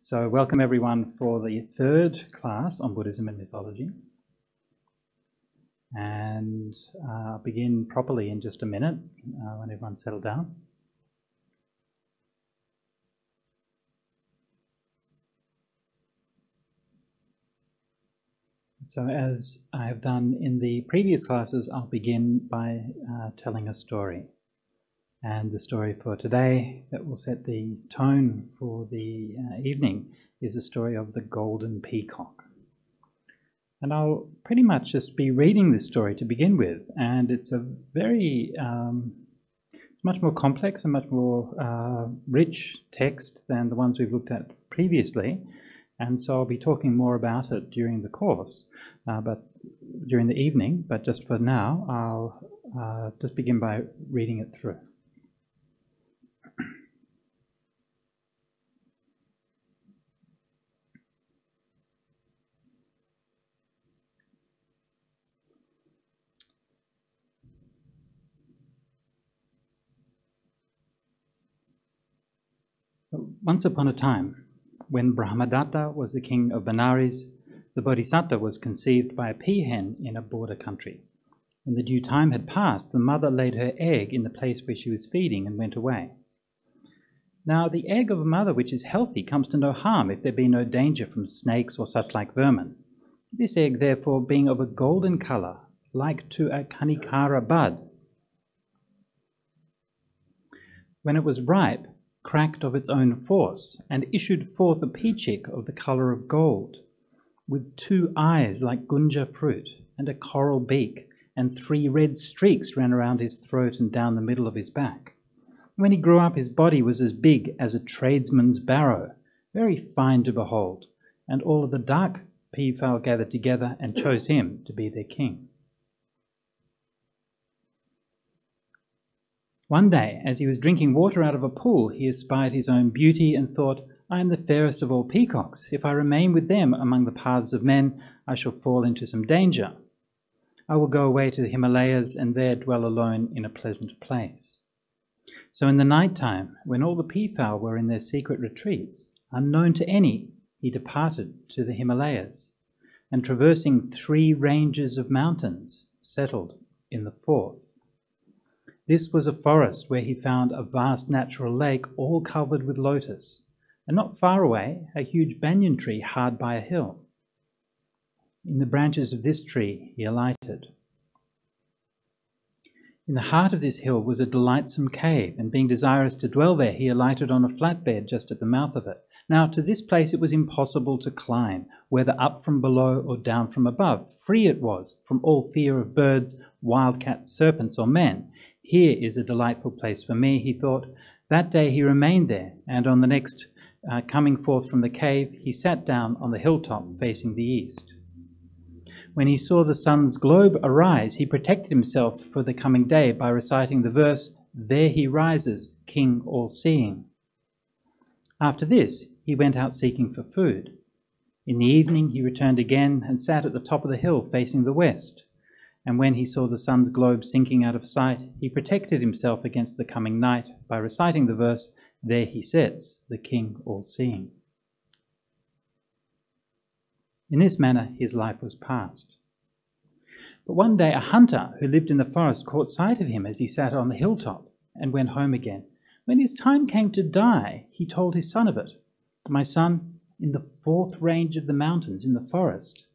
So welcome everyone for the third class on Buddhism and mythology. And I'll begin properly in just a minute when everyone's settled down. So as I have done in the previous classes, I'll begin by telling a story. And the story for today that will set the tone for the evening is the story of the golden peacock. And I'll pretty much just be reading this story to begin with. And it's a very, much more complex and much more rich text than the ones we've looked at previously. And so I'll be talking more about it during the course, but during the evening. But just for now, I'll just begin by reading it through. Once upon a time, when Brahmadatta was the king of Benares, the Bodhisattva was conceived by a peahen in a border country. When the due time had passed, the mother laid her egg in the place where she was feeding and went away. Now the egg of a mother which is healthy comes to no harm if there be no danger from snakes or such like vermin. This egg, therefore, being of a golden colour, like to a kanikara bud, when it was ripe, cracked of its own force, and issued forth a peachick of the colour of gold, with 2 eyes like gunja fruit, and a coral beak, and 3 red streaks ran around his throat and down the middle of his back. When he grew up, his body was as big as a tradesman's barrow, very fine to behold, and all of the dark peafowl gathered together and chose him to be their king. One day, as he was drinking water out of a pool, he espied his own beauty and thought, I am the fairest of all peacocks. If I remain with them among the paths of men, I shall fall into some danger. I will go away to the Himalayas and there dwell alone in a pleasant place. So in the night time, when all the peafowl were in their secret retreats, unknown to any, he departed to the Himalayas, and traversing 3 ranges of mountains, settled in the 4th. This was a forest where he found a vast natural lake all covered with lotus, and not far away a huge banyan tree hard by a hill. In the branches of this tree he alighted. In the heart of this hill was a delightsome cave, and being desirous to dwell there, he alighted on a flat bed just at the mouth of it. Now to this place it was impossible to climb, whether up from below or down from above. Free it was from all fear of birds, wildcats, serpents, or men. Here is a delightful place for me, he thought. That day he remained there, and on the next coming forth from the cave, he sat down on the hilltop facing the east. When he saw the sun's globe arise, he protected himself for the coming day by reciting the verse, There he rises, King all-seeing. After this, he went out seeking for food. In the evening he returned again and sat at the top of the hill facing the west. And when he saw the sun's globe sinking out of sight, he protected himself against the coming night by reciting the verse, There he sits, the King all-seeing. In this manner his life was passed. But one day a hunter who lived in the forest caught sight of him as he sat on the hilltop and went home again. When his time came to die, he told his son of it. My son, in the 4th range of the mountains in the forest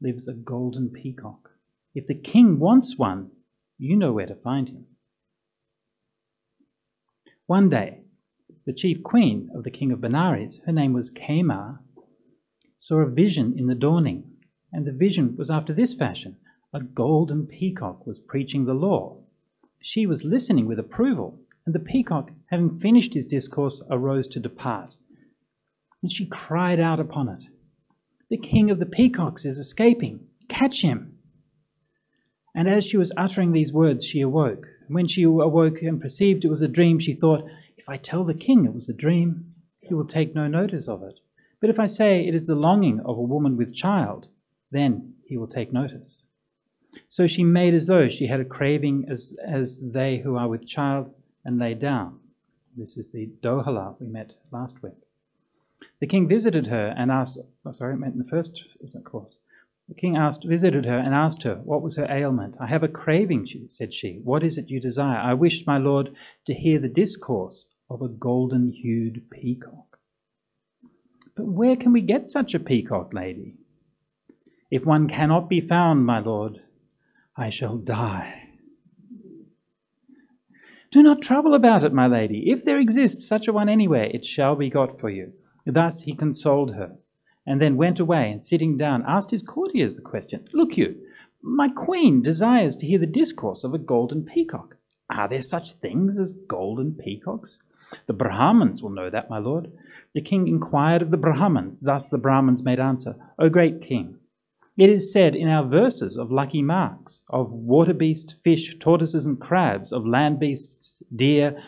lives a golden peacock. If the king wants one, you know where to find him. One day, the chief queen of the king of Benares, her name was Kema, saw a vision in the dawning, and the vision was after this fashion. A golden peacock was preaching the law. She was listening with approval, and the peacock, having finished his discourse, arose to depart. And she cried out upon it, The king of the peacocks is escaping. Catch him! And as she was uttering these words, she awoke. And when she awoke and perceived it was a dream, she thought, If I tell the king it was a dream, he will take no notice of it. But if I say it is the longing of a woman with child, then he will take notice. So she made as though she had a craving as they who are with child, and lay down. This is the Dohala we met last week. The king visited her and asked, it meant in the first course. The king visited her and asked her what was her ailment. I have a craving, said she. What is it you desire? I wished, my lord, to hear the discourse of a golden-hued peacock. But where can we get such a peacock, lady? If one cannot be found, my lord, I shall die. Do not trouble about it, my lady. If there exists such a one anywhere, it shall be got for you. Thus he consoled her, and then went away, and sitting down, asked his courtiers the question, Look you, my queen desires to hear the discourse of a golden peacock. Are there such things as golden peacocks? The Brahmins will know that, my lord. The king inquired of the Brahmins. Thus the Brahmins made answer, O great king, it is said in our verses of lucky marks, of water beasts, fish, tortoises and crabs, of land beasts, deer,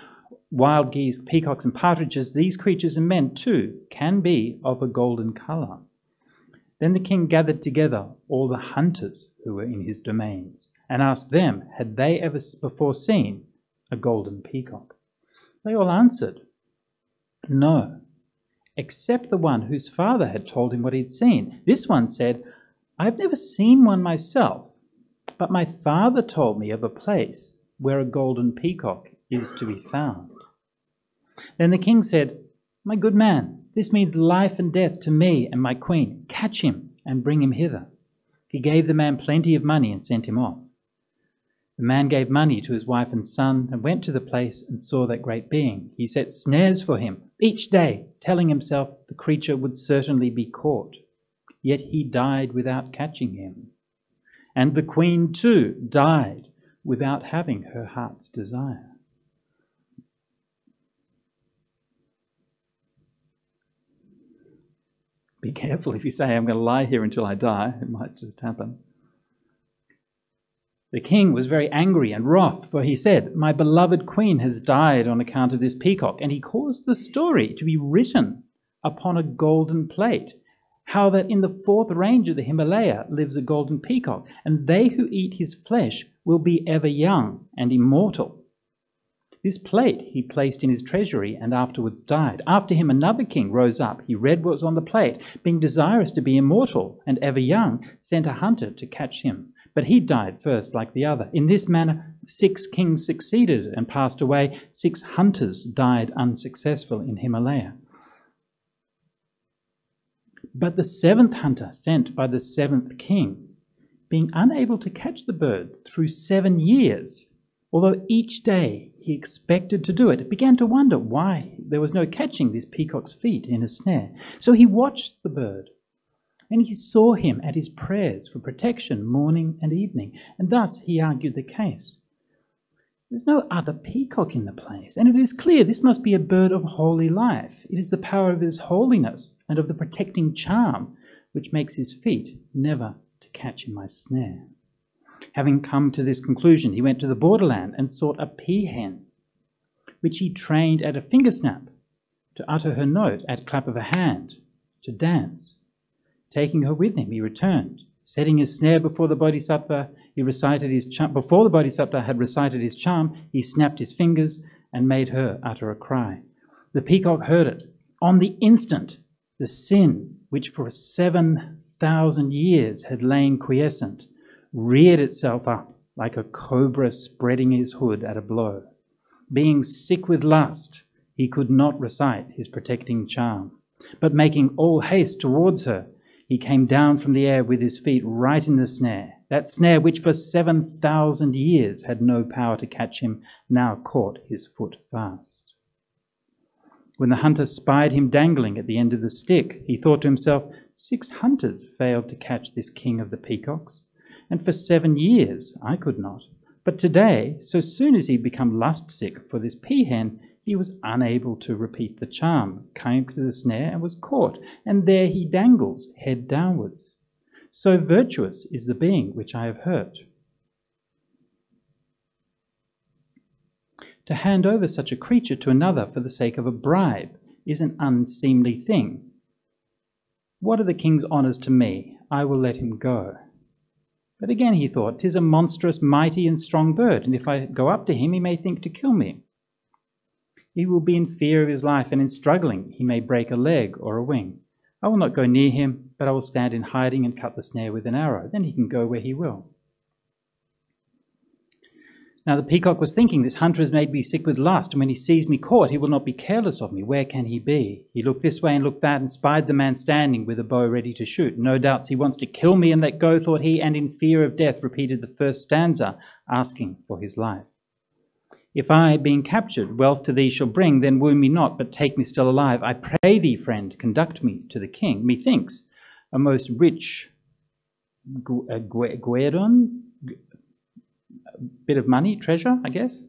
wild geese, peacocks and partridges, these creatures and men too can be of a golden colour. Then the king gathered together all the hunters who were in his domains and asked them, had they ever before seen a golden peacock? They all answered, no, except the one whose father had told him what he'd seen. This one said, I've never seen one myself, but my father told me of a place where a golden peacock is to be found. Then the king said, my good man, this means life and death to me and my queen. Catch him and bring him hither. He gave the man plenty of money and sent him off. The man gave money to his wife and son and went to the place and saw that great being. He set snares for him each day, telling himself the creature would certainly be caught. Yet he died without catching him. And the queen too died without having her heart's desire. Be careful if you say, I'm going to lie here until I die. It might just happen. The king was very angry and wroth, for he said, my beloved queen has died on account of this peacock. And he caused the story to be written upon a golden plate, how that in the fourth range of the Himalaya lives a golden peacock, and they who eat his flesh will be ever young and immortal. This plate he placed in his treasury and afterwards died. After him another king rose up. He read what was on the plate. Being desirous to be immortal and ever young, sent a hunter to catch him. But he died first like the other. In this manner 6 kings succeeded and passed away. 6 hunters died unsuccessful in Himalaya. But the 7th hunter sent by the 7th king, being unable to catch the bird through 7 years, although each day he expected to do it, began to wonder why there was no catching this peacock's feet in a snare. So he watched the bird, and he saw him at his prayers for protection morning and evening, and thus he argued the case. There's no other peacock in the place, and it is clear this must be a bird of holy life. It is the power of his holiness and of the protecting charm which makes his feet never to catch in my snare. Having come to this conclusion, he went to the borderland and sought a peahen, which he trained at a finger snap, to utter her note at clap of a hand, to dance. Taking her with him, he returned. Setting his snare before the Bodhisattva, he recited his charm. Before the Bodhisattva had recited his charm, he snapped his fingers and made her utter a cry. The peacock heard it. On the instant, the sin, which for 7,000 years had lain quiescent, reared itself up like a cobra spreading his hood at a blow. Being sick with lust, he could not recite his protecting charm, but making all haste towards her, he came down from the air with his feet right in the snare. That snare which for 7,000 years had no power to catch him, now caught his foot fast. When the hunter spied him dangling at the end of the stick, he thought to himself, 6 hunters failed to catch this king of the peacocks, and for 7 years I could not. But today, so soon as he'd become lust-sick for this peahen, he was unable to repeat the charm, came to the snare and was caught, and there he dangles, head downwards. So virtuous is the being which I have hurt. To hand over such a creature to another for the sake of a bribe is an unseemly thing. What are the king's honours to me? I will let him go. But again he thought, 'tis a monstrous, mighty and strong bird, and if I go up to him, he may think to kill me. He will be in fear of his life, and in struggling he may break a leg or a wing. I will not go near him, but I will stand in hiding and cut the snare with an arrow. Then he can go where he will. Now the peacock was thinking, this hunter has made me sick with lust, and when he sees me caught, he will not be careless of me. Where can he be? He looked this way and looked that, and spied the man standing with a bow ready to shoot. No doubts he wants to kill me and let go, thought he, and in fear of death repeated the first stanza, asking for his life. If I, being captured, wealth to thee shall bring, then wound me not, but take me still alive. I pray thee, friend, conduct me to the king. Methinks a most rich guerdon, bit of money, treasure, I guess,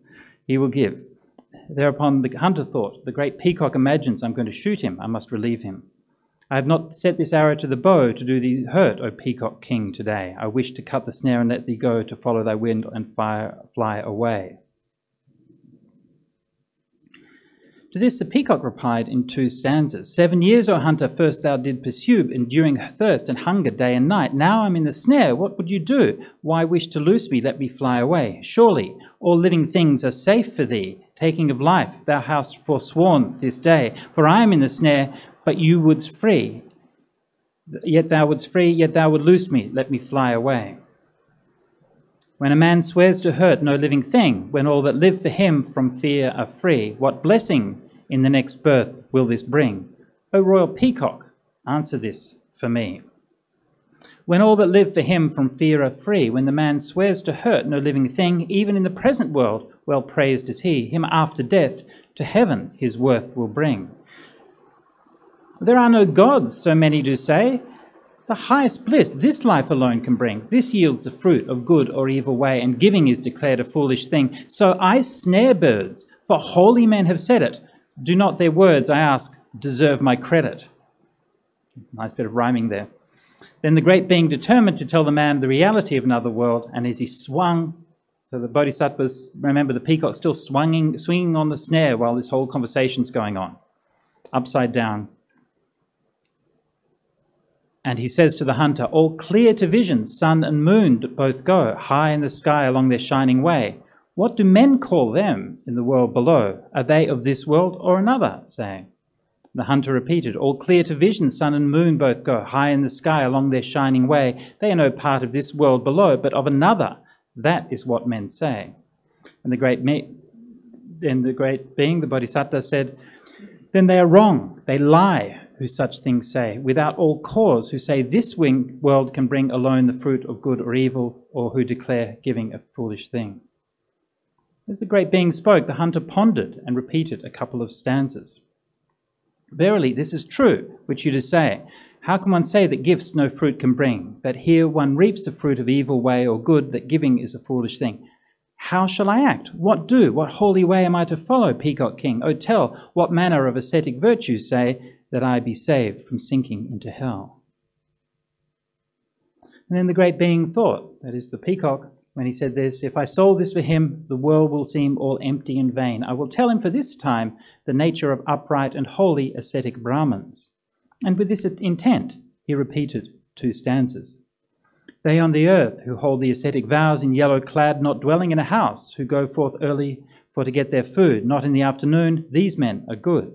he will give. Thereupon the hunter thought, the great peacock imagines I'm going to shoot him, I must relieve him. I have not set this arrow to the bow to do thee hurt, O peacock king, today. I wish to cut the snare and let thee go, to follow thy wind and fly away. To this the peacock replied in 2 stanzas. 7 years, O hunter, first thou did pursue, enduring thirst and hunger day and night. Now I'm in the snare, what would you do? Why wish to loose me, let me fly away? Surely all living things are safe for thee. Taking of life thou hast forsworn this day. For I am in the snare, but you wouldst free. Yet thou wouldst free, yet thou would loose me, let me fly away. When a man swears to hurt no living thing, when all that live for him from fear are free, what blessing in the next birth will this bring? O royal peacock, answer this for me. When all that live for him from fear are free, when the man swears to hurt no living thing, even in the present world, well praised is he, him after death to heaven his worth will bring. There are no gods, so many do say. The highest bliss this life alone can bring. This yields the fruit of good or evil way, and giving is declared a foolish thing. So I snare birds, for holy men have said it. Do not their words, I ask, deserve my credit? Nice bit of rhyming there. Then the great being determined to tell the man the reality of another world, and as he swung, so the bodhisattvas, remember the peacock still swinging on the snare while this whole conversation's going on, upside down. And he says to the hunter, all clear to vision, sun and moon both go, high in the sky along their shining way. What do men call them in the world below? Are they of this world or another, saying? The hunter repeated, all clear to vision, sun and moon both go, high in the sky along their shining way. They are no part of this world below, but of another. That is what men say. And the great being, the bodhisattva, said, then they are wrong, they lie, who such things say, without all cause, who say this world can bring alone the fruit of good or evil, or who declare giving a foolish thing. As the great being spoke, the hunter pondered and repeated a couple of stanzas. Verily, this is true, which you do say. How can one say that gifts no fruit can bring? That here one reaps the fruit of evil way or good, that giving is a foolish thing. How shall I act? What do? What holy way am I to follow, Peacock King? O tell, what manner of ascetic virtues say, that I be saved from sinking into hell? And then the great being thought, that is the peacock, when he said this, if I solve this for him, the world will seem all empty and vain. I will tell him for this time the nature of upright and holy ascetic Brahmins. And with this intent, he repeated 2 stanzas. They on the earth who hold the ascetic vows in yellow clad, not dwelling in a house, who go forth early for to get their food, not in the afternoon, these men are good.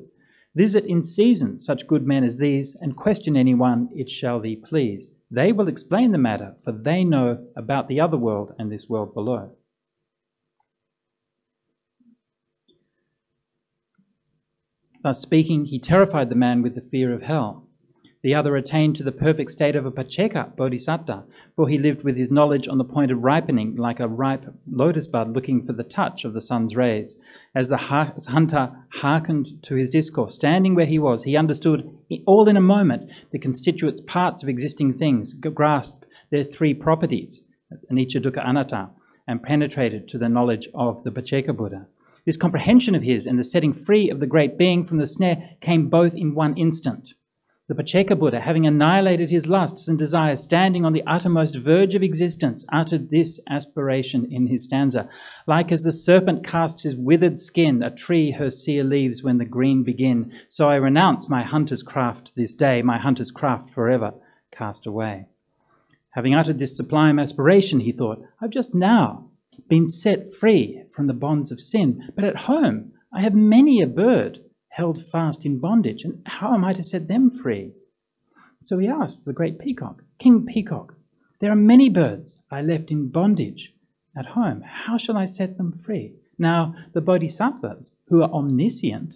Visit in season such good men as these, and question anyone, it shall thee please. They will explain the matter, for they know about the other world and this world below. Thus speaking, he terrified the man with the fear of hell. The other attained to the perfect state of a Pacceka bodhisattva, for he lived with his knowledge on the point of ripening, like a ripe lotus bud looking for the touch of the sun's rays. As the hunter hearkened to his discourse, standing where he was, he understood all in a moment the constituent parts of existing things, grasped their 3 properties, anicca, dukkha, anatta, and penetrated to the knowledge of the Pacceka Buddha. This comprehension of his and the setting free of the great being from the snare came both in one instant. The Pacceka Buddha, having annihilated his lusts and desires, standing on the uttermost verge of existence, uttered this aspiration in his stanza. Like as the serpent casts his withered skin, a tree her sere leaves when the green begin, so I renounce my hunter's craft this day, my hunter's craft forever cast away. Having uttered this sublime aspiration, he thought, I've just now been set free from the bonds of sin, but at home I have many a bird held fast in bondage, and how am I to set them free? So he asked the great peacock, King Peacock, there are many birds I left in bondage at home. How shall I set them free? Now, the bodhisattvas, who are omniscient,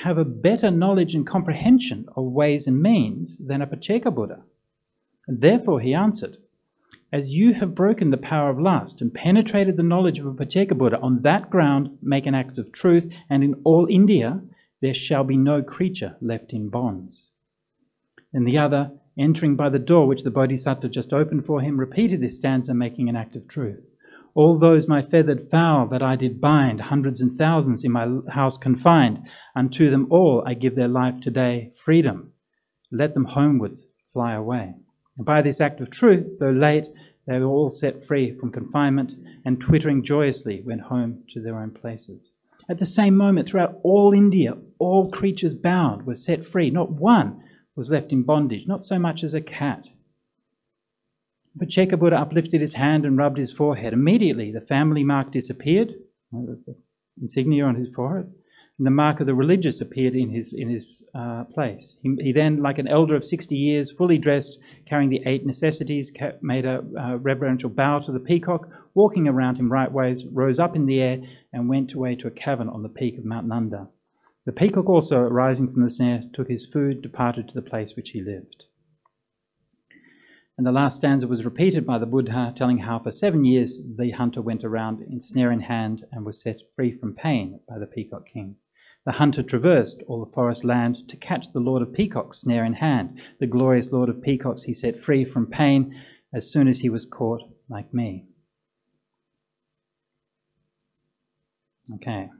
have a better knowledge and comprehension of ways and means than a Pacceka Buddha. And therefore he answered, as you have broken the power of lust and penetrated the knowledge of a Pacceka Buddha, on that ground make an act of truth, and in all India there shall be no creature left in bonds. And the other, entering by the door which the Bodhisattva just opened for him, repeated this stanza, making an act of truth. All those my feathered fowl that I did bind, hundreds and thousands in my house confined, unto them all I give their life today, freedom. Let them homewards fly away. And by this act of truth, though late, they were all set free from confinement, and twittering joyously went home to their own places. At the same moment, throughout all India, all creatures bound were set free. Not one was left in bondage, not so much as a cat. Pacceka Buddha uplifted his hand and rubbed his forehead. Immediately, the family mark disappeared, the insignia on his forehead, and the mark of the religious appeared in his place. He then, like an elder of 60 years, fully dressed, carrying the 8 necessities, made a reverential bow to the peacock, walking around him right ways, rose up in the air, and went away to a cavern on the peak of Mount Nanda. The peacock also, rising from the snare, took his food, departed to the place which he lived. And the last stanza was repeated by the Buddha, telling how for 7 years the hunter went around in snare in hand and was set free from pain by the Peacock King. The hunter traversed all the forest land to catch the Lord of Peacocks, snare in hand. The glorious Lord of Peacocks he set free from pain as soon as he was caught, like me. Okay,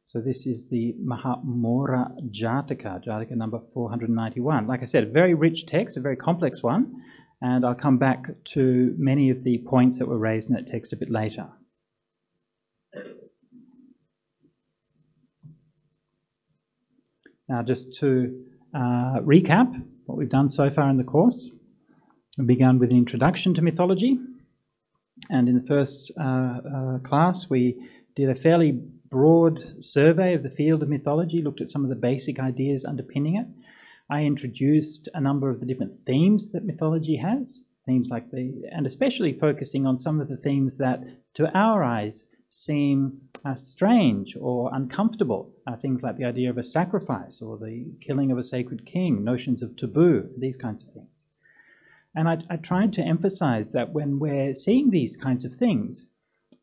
so this is the Mahamora Jataka, Jataka number 491. Like I said, a very rich text, a very complex one. And I'll come back to many of the points that were raised in that text a bit later. Now, just to recap what we've done so far in the course, we began with an introduction to mythology. And in the first class, we did a fairly broad survey of the field of mythology, looked at some of the basic ideas underpinning it. I introduced a number of the different themes that mythology has, themes like and especially focusing on some of the themes that to our eyes seem strange or uncomfortable, things like the idea of a sacrifice or the killing of a sacred king, notions of taboo, these kinds of things. And I tried to emphasize that when we're seeing these kinds of things,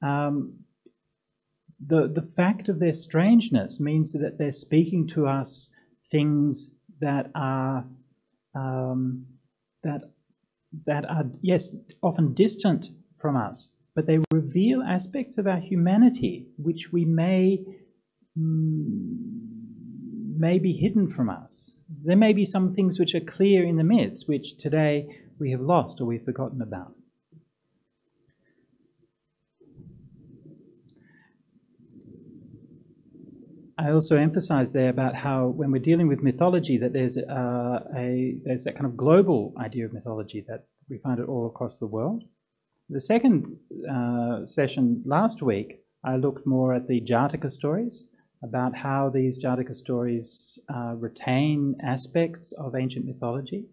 the fact of their strangeness means that they're speaking to us things that are yes, often distant from us, but they reveal aspects of our humanity which we may be hidden from us. There may be some things which are clear in the myths which today we have lost or we've forgotten about. I also emphasised there about how when we're dealing with mythology that there's that kind of global idea of mythology that we find it all across the world. The second session last week, I looked more at the Jataka stories, about how these Jataka stories retain aspects of ancient mythology,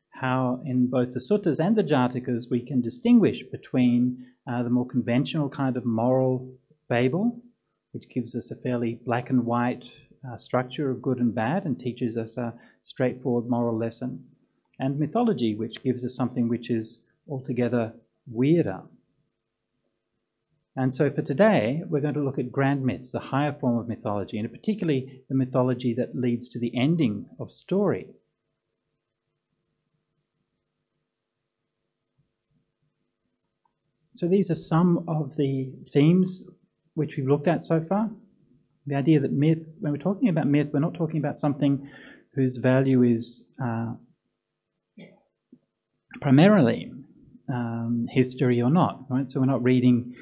how in both the suttas and the Jatakas we can distinguish between the more conventional kind of moral fable, which gives us a fairly black and white structure of good and bad and teaches us a straightforward moral lesson, and mythology, which gives us something which is altogether weirder. And so for today, we're going to look at grand myths, the higher form of mythology, and particularly the mythology that leads to the ending of story. So these are some of the themes which we've looked at so far. The idea that myth, when we're talking about myth, we're not talking about something whose value is primarily history or not, right? So we're not reading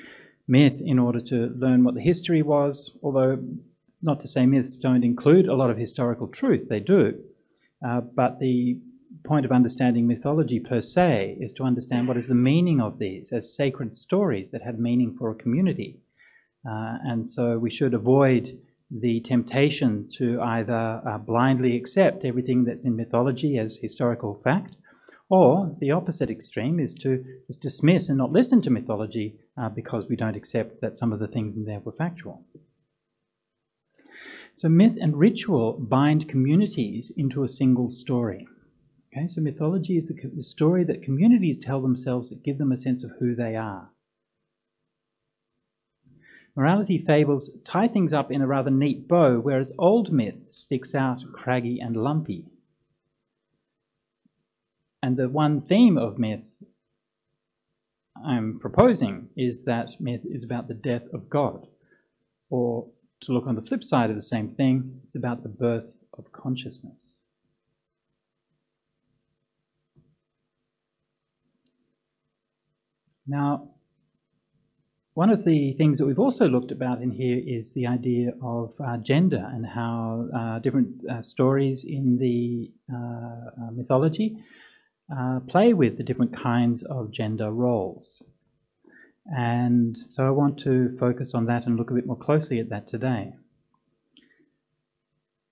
myth in order to learn what the history was, although not to say myths don't include a lot of historical truth, they do. But the point of understanding mythology per se is to understand what is the meaning of these as sacred stories that had meaning for a community. And so we should avoid the temptation to either blindly accept everything that's in mythology as historical fact, or the opposite extreme is to just dismiss and not listen to mythology because we don't accept that some of the things in there were factual. So myth and ritual bind communities into a single story. Okay, so mythology is the story that communities tell themselves that give them a sense of who they are. Morality fables tie things up in a rather neat bow, whereas old myth sticks out craggy and lumpy. And the one theme of myth I'm proposing is that myth is about the death of God. Or, to look on the flip side of the same thing, it's about the birth of consciousness. Now, one of the things that we've also looked about in here is the idea of gender and how different stories in the mythology play with the different kinds of gender roles. And so I want to focus on that and look a bit more closely at that today.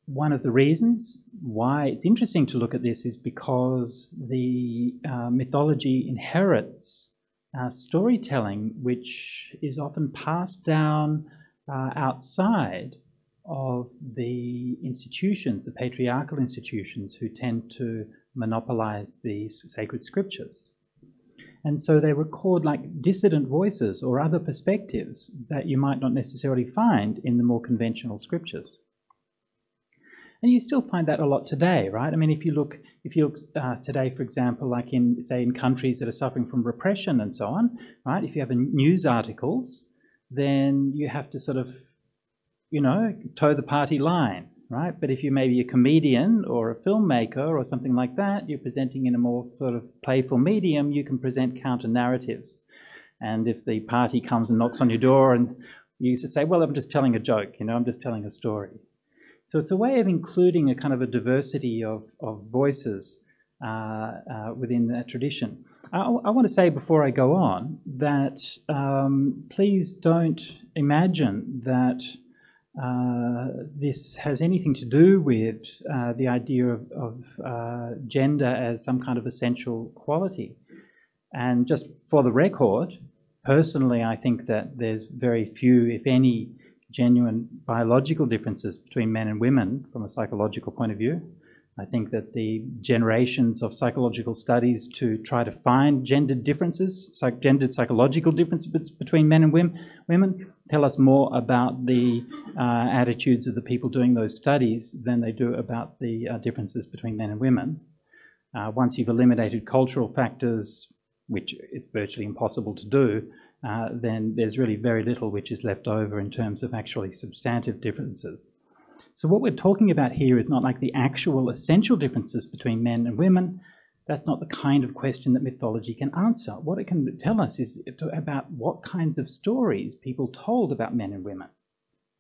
One of the reasons why it's interesting to look at this is because the mythology inherits storytelling which is often passed down outside of the institutions, the patriarchal institutions who tend to monopolize these sacred scriptures. And so they record like dissident voices or other perspectives that you might not necessarily find in the more conventional scriptures. And you still find that a lot today, right? I mean, if you look today, for example, like in, say, in countries that are suffering from repression and so on, right? If you have news articles, then you have to sort of, you know, toe the party line, right? But if you're maybe a comedian or a filmmaker or something like that, you're presenting in a more sort of playful medium, you can present counter-narratives. And if the party comes and knocks on your door and you used to say, well, I'm just telling a joke, you know, I'm just telling a story. So it's a way of including a kind of a diversity of voices within that tradition. I want to say before I go on that please don't imagine that this has anything to do with the idea of gender as some kind of essential quality. And just for the record, personally, I think that there's very few, if any, genuine biological differences between men and women from a psychological point of view. I think that the generations of psychological studies to try to find gendered differences, gendered psychological differences between men and women, tell us more about the attitudes of the people doing those studies than they do about the differences between men and women. Once you've eliminated cultural factors, which is virtually impossible to do, then there's really very little which is left over in terms of actually substantive differences. So what we're talking about here is not like the actual essential differences between men and women. That's not the kind of question that mythology can answer. What it can tell us is about what kinds of stories people told about men and women,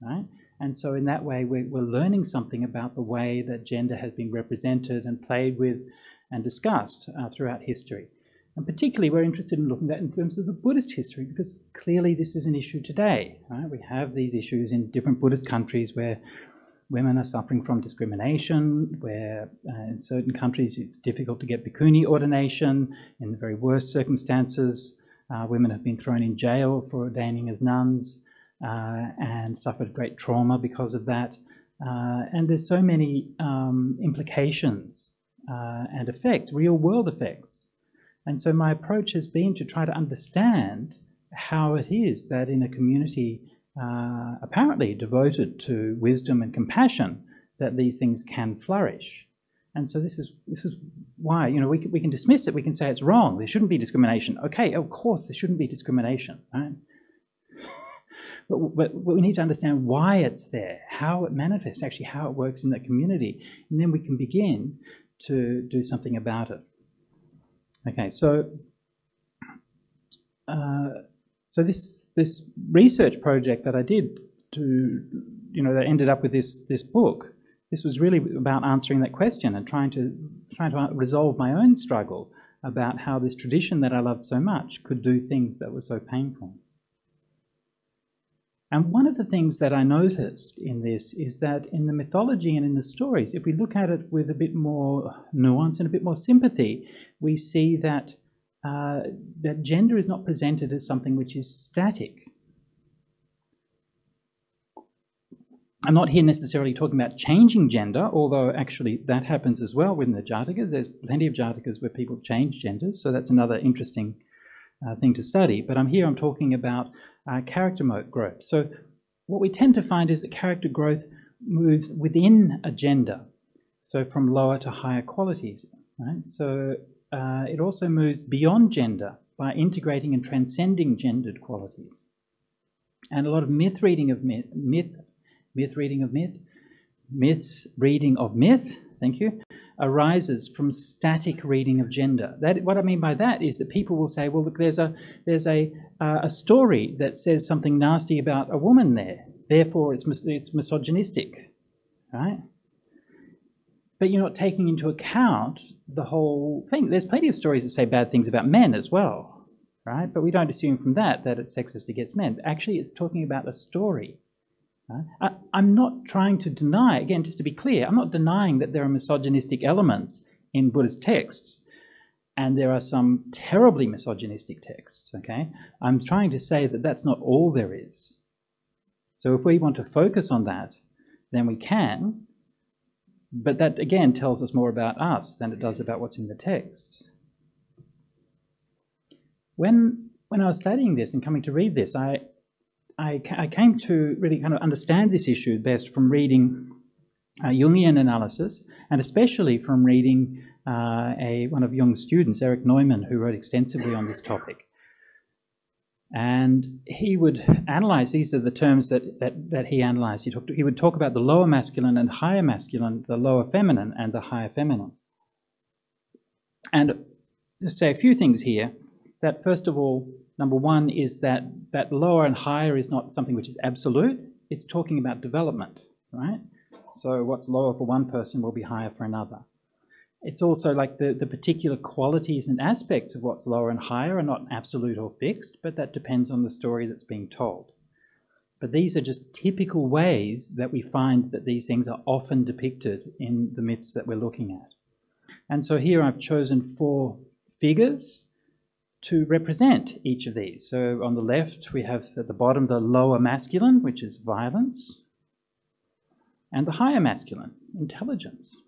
right? And so in that way, we're learning something about the way that gender has been represented and played with and discussed throughout history. And particularly, we're interested in looking at that in terms of the Buddhist history, because clearly this is an issue today, right? We have these issues in different Buddhist countries where women are suffering from discrimination, where in certain countries it's difficult to get bhikkhuni ordination. In the very worst circumstances, women have been thrown in jail for ordaining as nuns and suffered great trauma because of that. And there's so many implications and effects, real world effects. And so my approach has been to try to understand how it is that in a community apparently devoted to wisdom and compassion, that these things can flourish. And so this is why, you know, we can dismiss it. We can say it's wrong. There shouldn't be discrimination. Okay, of course there shouldn't be discrimination, right? But we need to understand why it's there, how it manifests, actually how it works in that community, and then we can begin to do something about it. Okay, so this research project that I did to, you know, that ended up with this book. This was really about answering that question and trying to resolve my own struggle about how this tradition that I loved so much could do things that were so painful. And one of the things that I noticed in this is that in the mythology and in the stories, if we look at it with a bit more nuance and a bit more sympathy, we see that that gender is not presented as something which is static. I'm not here necessarily talking about changing gender, although actually that happens as well within the Jatakas. There's plenty of Jatakas where people change genders, so that's another interesting thing to study. But I'm talking about character growth. So what we tend to find is that character growth moves within a gender, so from lower to higher qualities. Right? So it also moves beyond gender by integrating and transcending gendered qualities. And a lot of myth reading of myth, thank you, arises from static reading of gender. What I mean by that is that people will say, well, look, there's a story that says something nasty about a woman there, therefore it's misogynistic, right? But you're not taking into account the whole thing. There's plenty of stories that say bad things about men as well, right? But we don't assume from that it's sexist against men. Actually, it's talking about a story. Right? I'm not trying to deny, again, just to be clear, I'm not denying that there are misogynistic elements in Buddhist texts, and there are some terribly misogynistic texts, okay? I'm trying to say that that's not all there is. So if we want to focus on that, then we can, but that, again, tells us more about us than it does about what's in the text. When I was studying this and coming to read this, I came to really kind of understand this issue best from reading Jungian analysis, and especially from reading one of Jung's students, Erich Neumann, who wrote extensively on this topic. And he would analyze, these are the terms that he analyzed. He would talk about the lower masculine and higher masculine, the lower feminine and the higher feminine. And just say a few things here, that first of all, number one is that lower and higher is not something which is absolute. It's talking about development, right? So what's lower for one person will be higher for another. It's also like the particular qualities and aspects of what's lower and higher are not absolute or fixed, but that depends on the story that's being told. But these are just typical ways that we find that these things are often depicted in the myths that we're looking at. And so here I've chosen 4 figures to represent each of these. So on the left, we have at the bottom the lower masculine, which is violence, and the higher masculine, intelligence.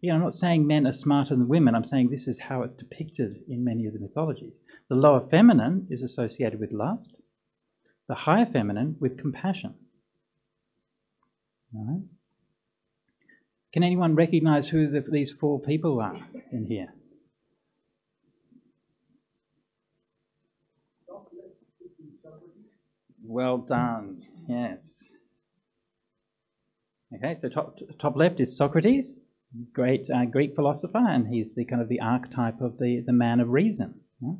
I'm not saying men are smarter than women. I'm saying this is how it's depicted in many of the mythologies. The lower feminine is associated with lust, the higher feminine with compassion. All right. Can anyone recognize who these 4 people are in here? Well done, yes. Okay, so top left is Socrates, great Greek philosopher, and he's the kind of the archetype of the man of reason. Yeah?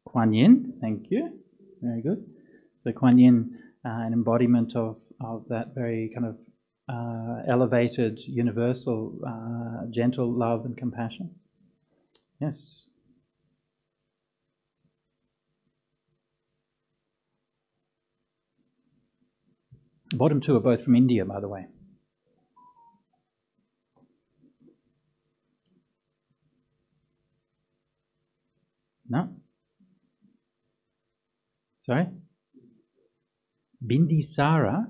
Kuan Yin, thank you, very good. So Kuan Yin, an embodiment of that very kind of elevated, universal, gentle love and compassion. Yes. The bottom 2 are both from India, by the way. No? Sorry? Bindisara?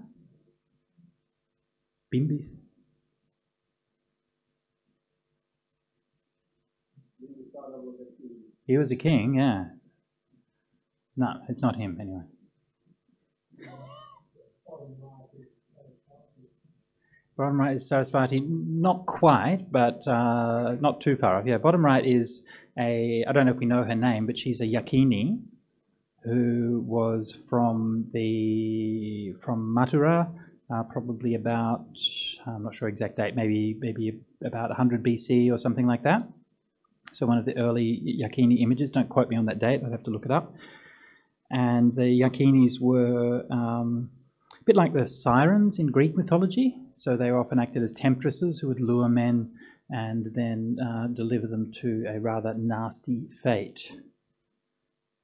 He was a king, yeah. No, it's not him anyway. Bottom right is Sarasvati, not quite, but not too far off. Yeah, bottom right is I don't know if we know her name, but she's a Yakini who was from Mathura, probably about, I'm not sure exact date, maybe about 100 BC or something like that. So one of the early Yakini images, don't quote me on that date, I'd have to look it up. And the Yakinis were a bit like the sirens in Greek mythology. So they were often acted as temptresses who would lure men and then deliver them to a rather nasty fate.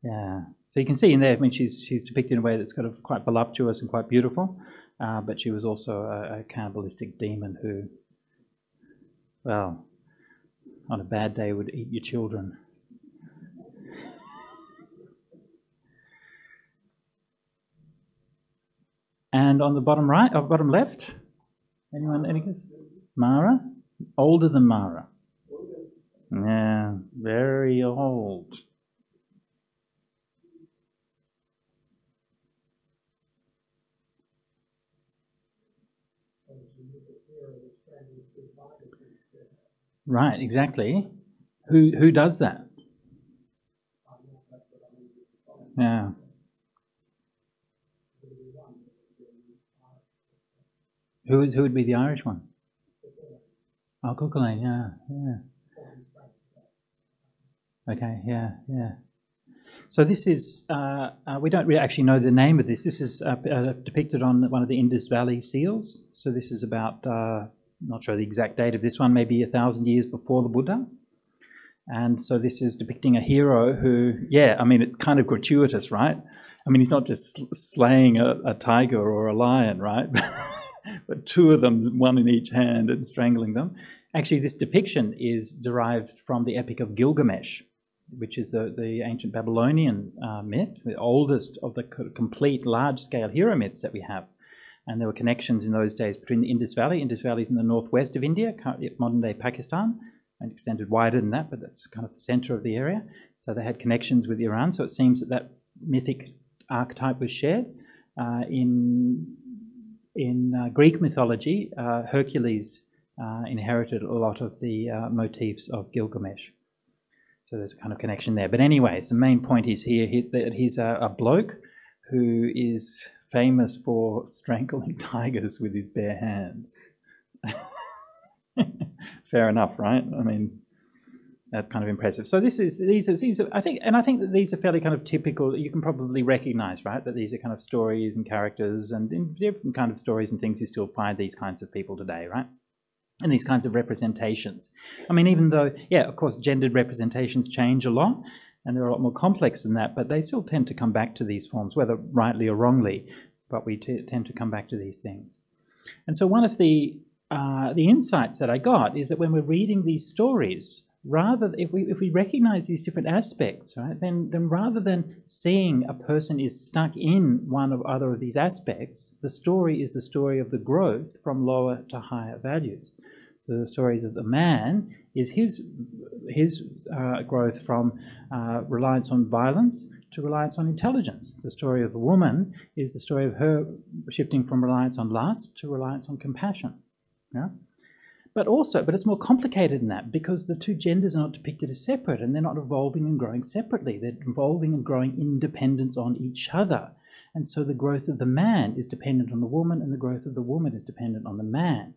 Yeah. So you can see in there, I mean, she's depicted in a way that's kind of quite voluptuous and quite beautiful, but she was also a cannibalistic demon who, well, on a bad day would eat your children. And on the bottom right, or bottom left, anyone, any guess? Mara? Older than Mara. Yeah, very old. Right, exactly. Who does that? Yeah. Who would be the Irish one? Oh, Cuchulainn, yeah. Okay, yeah. So this is, we don't really actually know the name of this. This is depicted on one of the Indus Valley seals. So this is about, not sure the exact date of this one, maybe 1,000 years before the Buddha. And so this is depicting a hero who, yeah, I mean, it's kind of gratuitous, right? I mean, he's not just slaying a tiger or a lion, right? But two of them, one in each hand, and strangling them. Actually, this depiction is derived from the Epic of Gilgamesh, which is the ancient Babylonian myth, the oldest of the complete large-scale hero myths that we have. And there were connections in those days between the Indus Valley. Indus Valley is in the northwest of India, currently modern-day Pakistan, and extended wider than that, but that's kind of the center of the area. So they had connections with Iran. So it seems that that mythic archetype was shared. In Greek mythology, Hercules inherited a lot of the motifs of Gilgamesh. So there's a kind of connection there. But anyways, the main point is here that he's a bloke who is famous for strangling tigers with his bare hands. Fair enough, right? I mean, that's kind of impressive. So these are I think that these are fairly kind of typical. You can probably recognise, right, that these are kind of stories and characters, and in different kind of stories and things, you still find these kinds of people today, right? And these kinds of representations. I mean, even though, yeah, of course, gendered representations change a lot, and they're a lot more complex than that, but they still tend to come back to these forms, whether rightly or wrongly, but we tend to come back to these things. And so one of the insights that I got is that when we're reading these stories, if we recognize these different aspects, right, then rather than seeing a person is stuck in one or other of these aspects, the story is the story of the growth from lower to higher values. So the stories of the man is his growth from reliance on violence to reliance on intelligence. The story of the woman is the story of her shifting from reliance on lust to reliance on compassion. Yeah? But it's more complicated than that, because the two genders are not depicted as separate, and they're not evolving and growing separately. They're evolving and growing in dependence on each other. And so the growth of the man is dependent on the woman, and the growth of the woman is dependent on the man.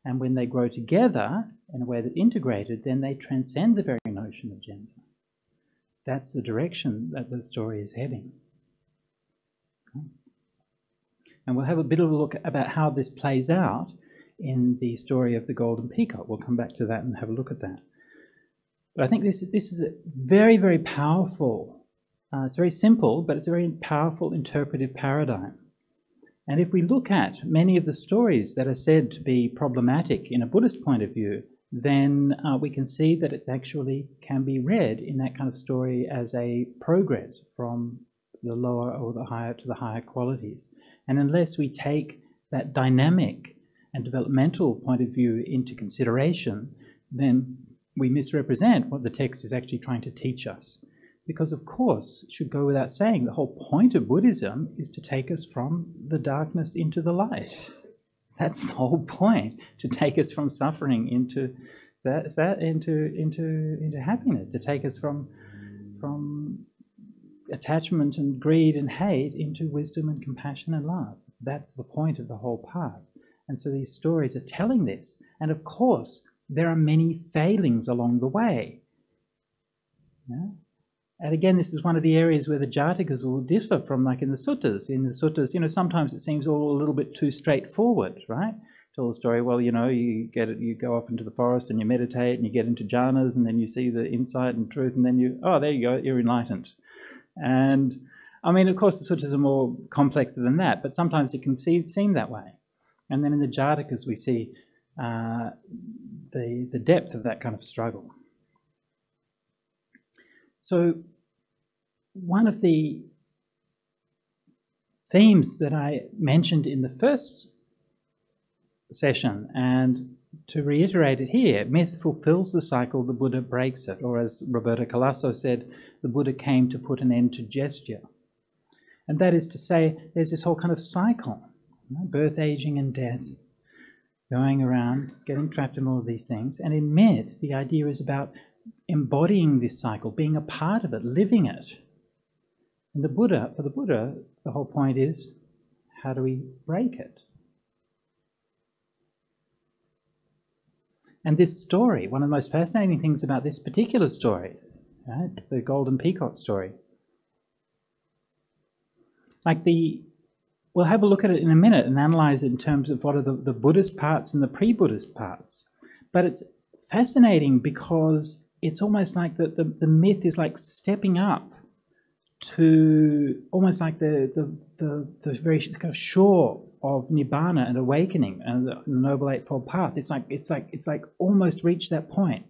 And when they grow together in a way that's integrated, then they transcend the very notion of gender. That's the direction that the story is heading. And we'll have a bit of a look about how this plays out in the story of the Golden Peacock. We'll come back to that and have a look at that. But I think this is a very, very powerful, it's very simple, but it's a very powerful interpretive paradigm. And if we look at many of the stories that are said to be problematic in a Buddhist point of view, then we can see that it actually can be read in that kind of story as a progress from the lower or the higher to the higher qualities. And unless we take that dynamic and developmental point of view into consideration, then we misrepresent what the text is actually trying to teach us. Because, of course, it should go without saying, the whole point of Buddhism is to take us from the darkness into the light. That's the whole point, to take us from suffering into happiness, to take us from attachment and greed and hate into wisdom and compassion and love. That's the point of the whole path. And so these stories are telling this. And of course, there are many failings along the way. Yeah? And again, this is one of the areas where the Jatakas will differ from, like in the suttas. In the suttas, sometimes it seems all a little bit too straightforward, right? tell the story, well, you know, you go off into the forest and you meditate and you get into jhanas and then you see the insight and truth and then there you go, you're enlightened. And I mean, of course, the sutras are more complex than that, but sometimes it can seem that way. And then in the Jatakas we see the depth of that kind of struggle. So one of the themes that I mentioned in the first session, and to reiterate it here, myth fulfills the cycle, the Buddha breaks it. Or as Roberto Colasso said, the Buddha came to put an end to gesture. And that is to say, there's this whole kind of cycle, you know, birth, aging and death, going around, getting trapped in all of these things. And in myth, the idea is about embodying this cycle, being a part of it, living it. And for the Buddha, the whole point is, how do we break it? And this story, one of the most fascinating things about this particular story, right, the Golden Peacock story, we'll have a look at it in a minute and analyze it in terms of what are the Buddhist parts and the pre-Buddhist parts. But it's fascinating because it's almost like the myth is like stepping up to almost like the very kind of shore of nibbana and awakening and the Noble Eightfold Path. It's like almost reached that point.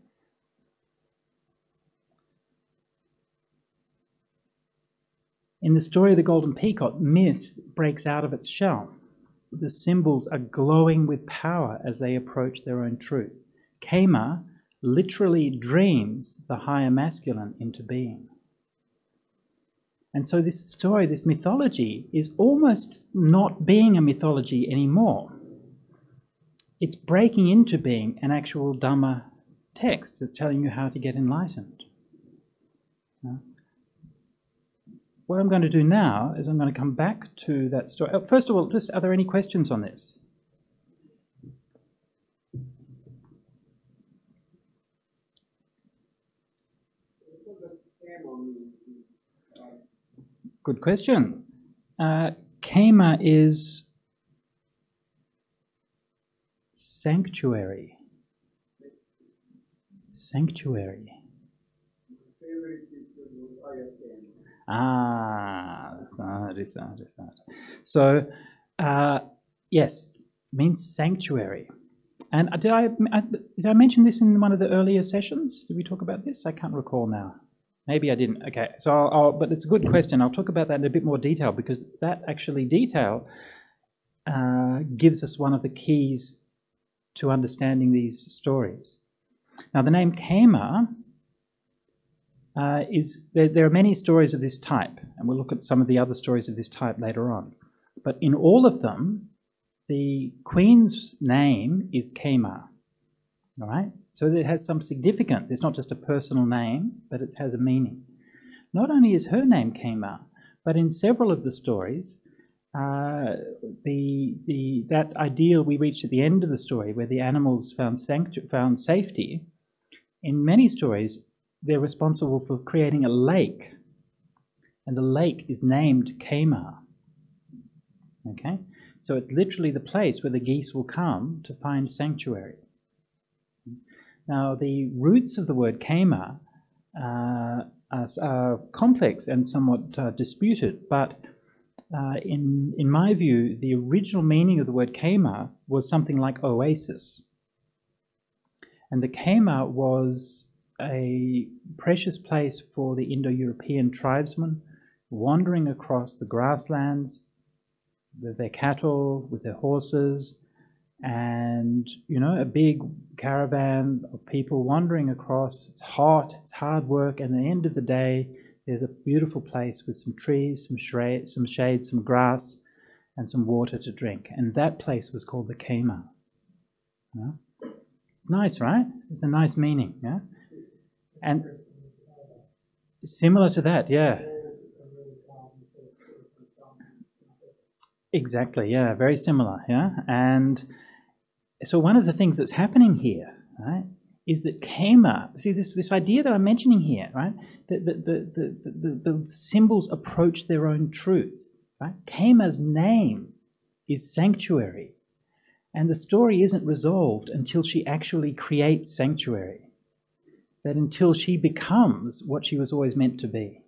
In the story of the Golden Peacock, myth breaks out of its shell. The symbols are glowing with power as they approach their own truth. Kema literally dreams the higher masculine into being. And so this story, this mythology, is almost not being a mythology anymore. It's breaking into being an actual Dhamma text that's telling you how to get enlightened. What I'm going to do now is I'm going to come back to that story. First of all, just are there any questions on this? Good question. Kema is sanctuary. Sanctuary. So, yes, means sanctuary. And did I mention this in one of the earlier sessions? Did we talk about this? I can't recall now. Maybe I didn't. Okay, so but it's a good question. I'll talk about that in a bit more detail because that actually detail gives us one of the keys to understanding these stories. Now, the name Kema there are many stories of this type, and we'll look at some of the other stories of this type later on. But in all of them, the queen's name is Kema. All right? So it has some significance. It's not just a personal name, but it has a meaning. Not only is her name Kema, but in several of the stories, that ideal we reached at the end of the story, where the animals found safety, in many stories, they're responsible for creating a lake, and the lake is named Kema. Okay? So it's literally the place where the geese will come to find sanctuary. Now, the roots of the word Kema are complex and somewhat disputed, but in my view, the original meaning of the word Kema was something like oasis. And the Kema was a precious place for the Indo-European tribesmen wandering across the grasslands with their cattle, with their horses, and, you know, a big caravan of people wandering across. It's hot, it's hard work, and at the end of the day, there's a beautiful place with some trees, some shade, some grass, and some water to drink. And that place was called the Kema. Yeah? It's nice, right? It's a nice meaning, yeah? And similar to that, yeah. Exactly, yeah, very similar, yeah. And so one of the things that's happening here, right, is that Kema, see this idea that I'm mentioning here, right, that the symbols approach their own truth, right? Kema's name is sanctuary, And the story isn't resolved until she actually creates sanctuary. That until she becomes what she was always meant to be.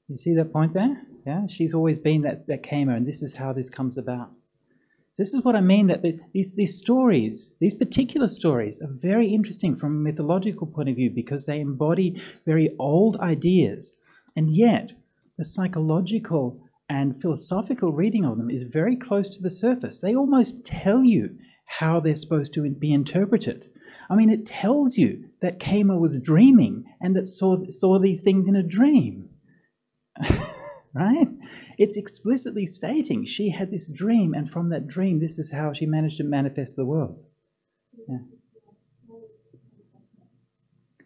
You see that point there? Yeah, she's always been that Kama, and this is how this comes about. This is what I mean, that these stories, these particular stories, are very interesting from a mythological point of view because they embody very old ideas, and yet the psychological and philosophical reading of them is very close to the surface. They almost tell you how they're supposed to be interpreted. I mean, it tells you that Kama was dreaming and that saw these things in a dream. Right? It's explicitly stating she had this dream, and from that dream, this is how she managed to manifest the world. Yeah.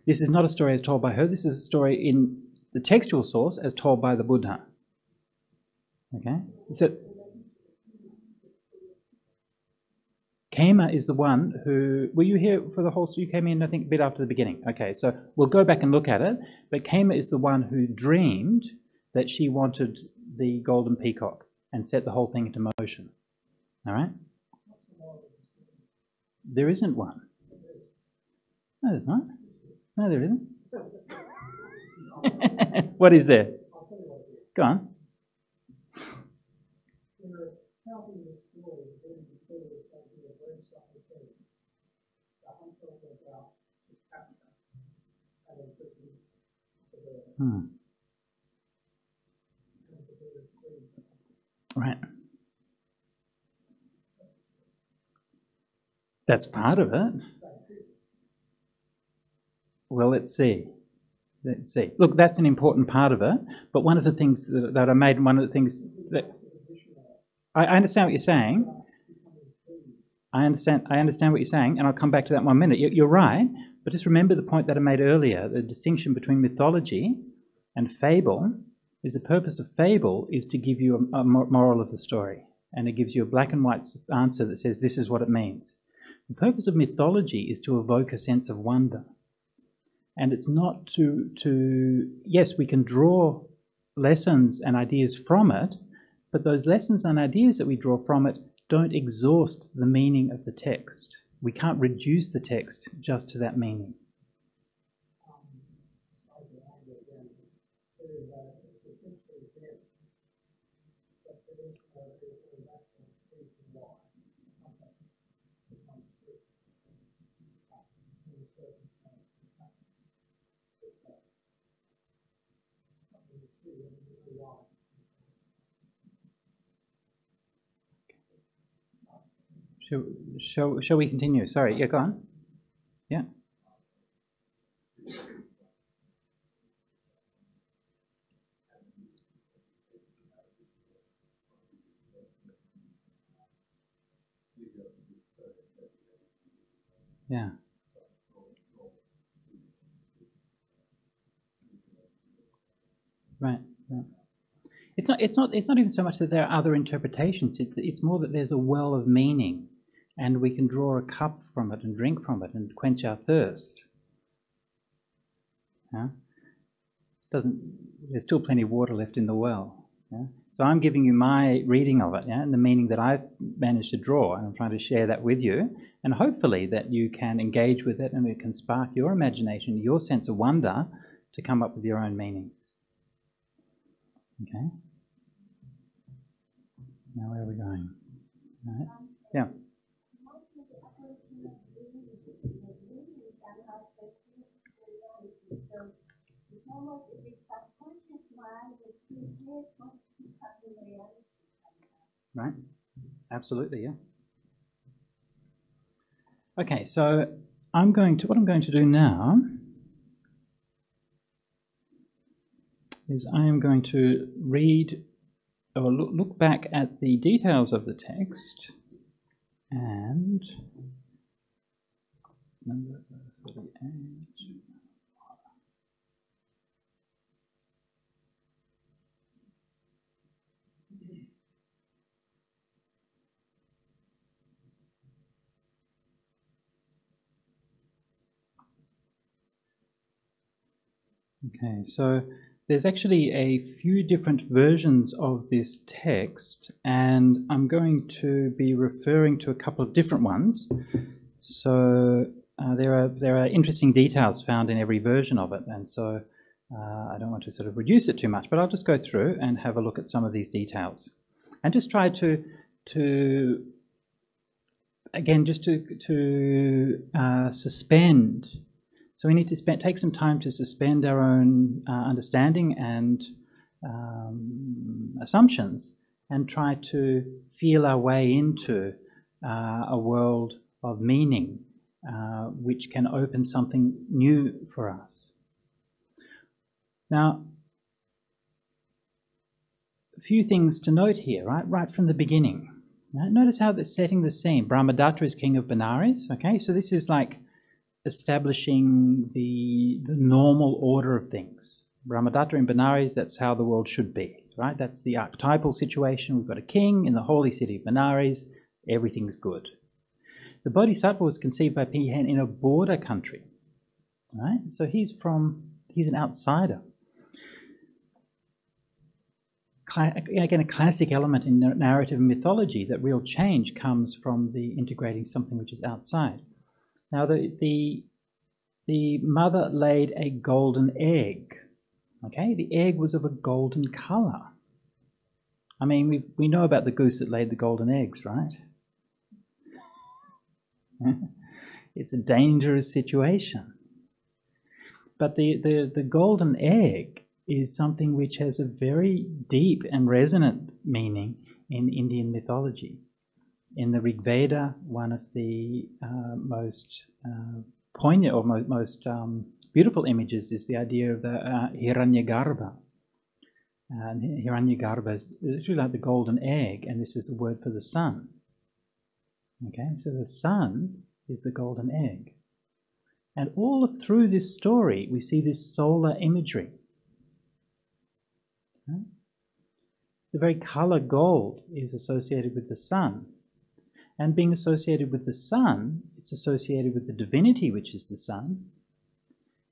This is not a story as told by her. This is a story in the textual source as told by the Buddha. Okay? So, Kama is the one who... Were you here for the whole... You came in, I think, a bit after the beginning. Okay, so we'll go back and look at it. But Kama is the one who dreamed that she wanted the golden peacock and set the whole thing into motion. All right? There isn't one. No, there's not. No, there isn't. What is there? Go on. Right. That's part of it. Well, let's see. Let's see. Look, that's an important part of it. But one of the things that I made, one of the things that I understand what you're saying. I understand what you're saying, and I'll come back to that in 1 minute. You're right, but just remember the point that I made earlier. The distinction between mythology and fable is the purpose of fable is to give you a moral of the story, and it gives you a black and white answer that says this is what it means. The purpose of mythology is to evoke a sense of wonder. And it's not yes, we can draw lessons and ideas from it, but those lessons and ideas that we draw from it don't exhaust the meaning of the text. We can't reduce the text just to that meaning. Shall we continue? Sorry, yeah, go on. Yeah. Yeah. Right. Right. It's not even so much that there are other interpretations. It's more that there's a well of meaning, and we can draw a cup from it and drink from it and quench our thirst. Yeah? There's still plenty of water left in the well. Yeah? So I'm giving you my reading of it, yeah, and the meaning that I've managed to draw, and I'm trying to share that with you, and hopefully that you can engage with it and it can spark your imagination, your sense of wonder to come up with your own meanings. Okay? Now where are we going? All right. Yeah. Right. Absolutely, yeah. Okay, so what I'm going to do now is I am going to read or look back at the details of the text and number 38. Okay, so there's actually a few different versions of this text, and I'm going to be referring to a couple of different ones. So there are interesting details found in every version of it, and so I don't want to sort of reduce it too much, but I'll just go through and have a look at some of these details, and just try to again, just to suspend. So we need to take some time to suspend our own understanding and assumptions, and try to feel our way into a world of meaning, which can open something new for us. Now, a few things to note here, right from the beginning. Right? Notice how they're setting the scene. Brahmadatta is king of Benares. Okay, so this is like establishing the normal order of things. Brahmadatta in Benares, that's how the world should be, right? That's the archetypal situation. We've got a king in the holy city of Benares. Everything's good. The Bodhisattva was conceived by Pihen in a border country, right? So he's an outsider. Again, a classic element in narrative and mythology, that real change comes from the integrating something which is outside. Now, the mother laid a golden egg. Okay, the egg was of a golden colour. I mean, we know about the goose that laid the golden eggs, right? It's a dangerous situation. But the golden egg is something which has a very deep and resonant meaning in Indian mythology. In the Rig Veda, one of the most poignant or most beautiful images is the idea of the Hiranyagarbha. And Hiranyagarbha is literally like the golden egg, and this is the word for the sun. Okay, so the sun is the golden egg. And all through this story, we see this solar imagery. Okay? The very colour gold is associated with the sun. And being associated with the sun, it's associated with the divinity, which is the sun.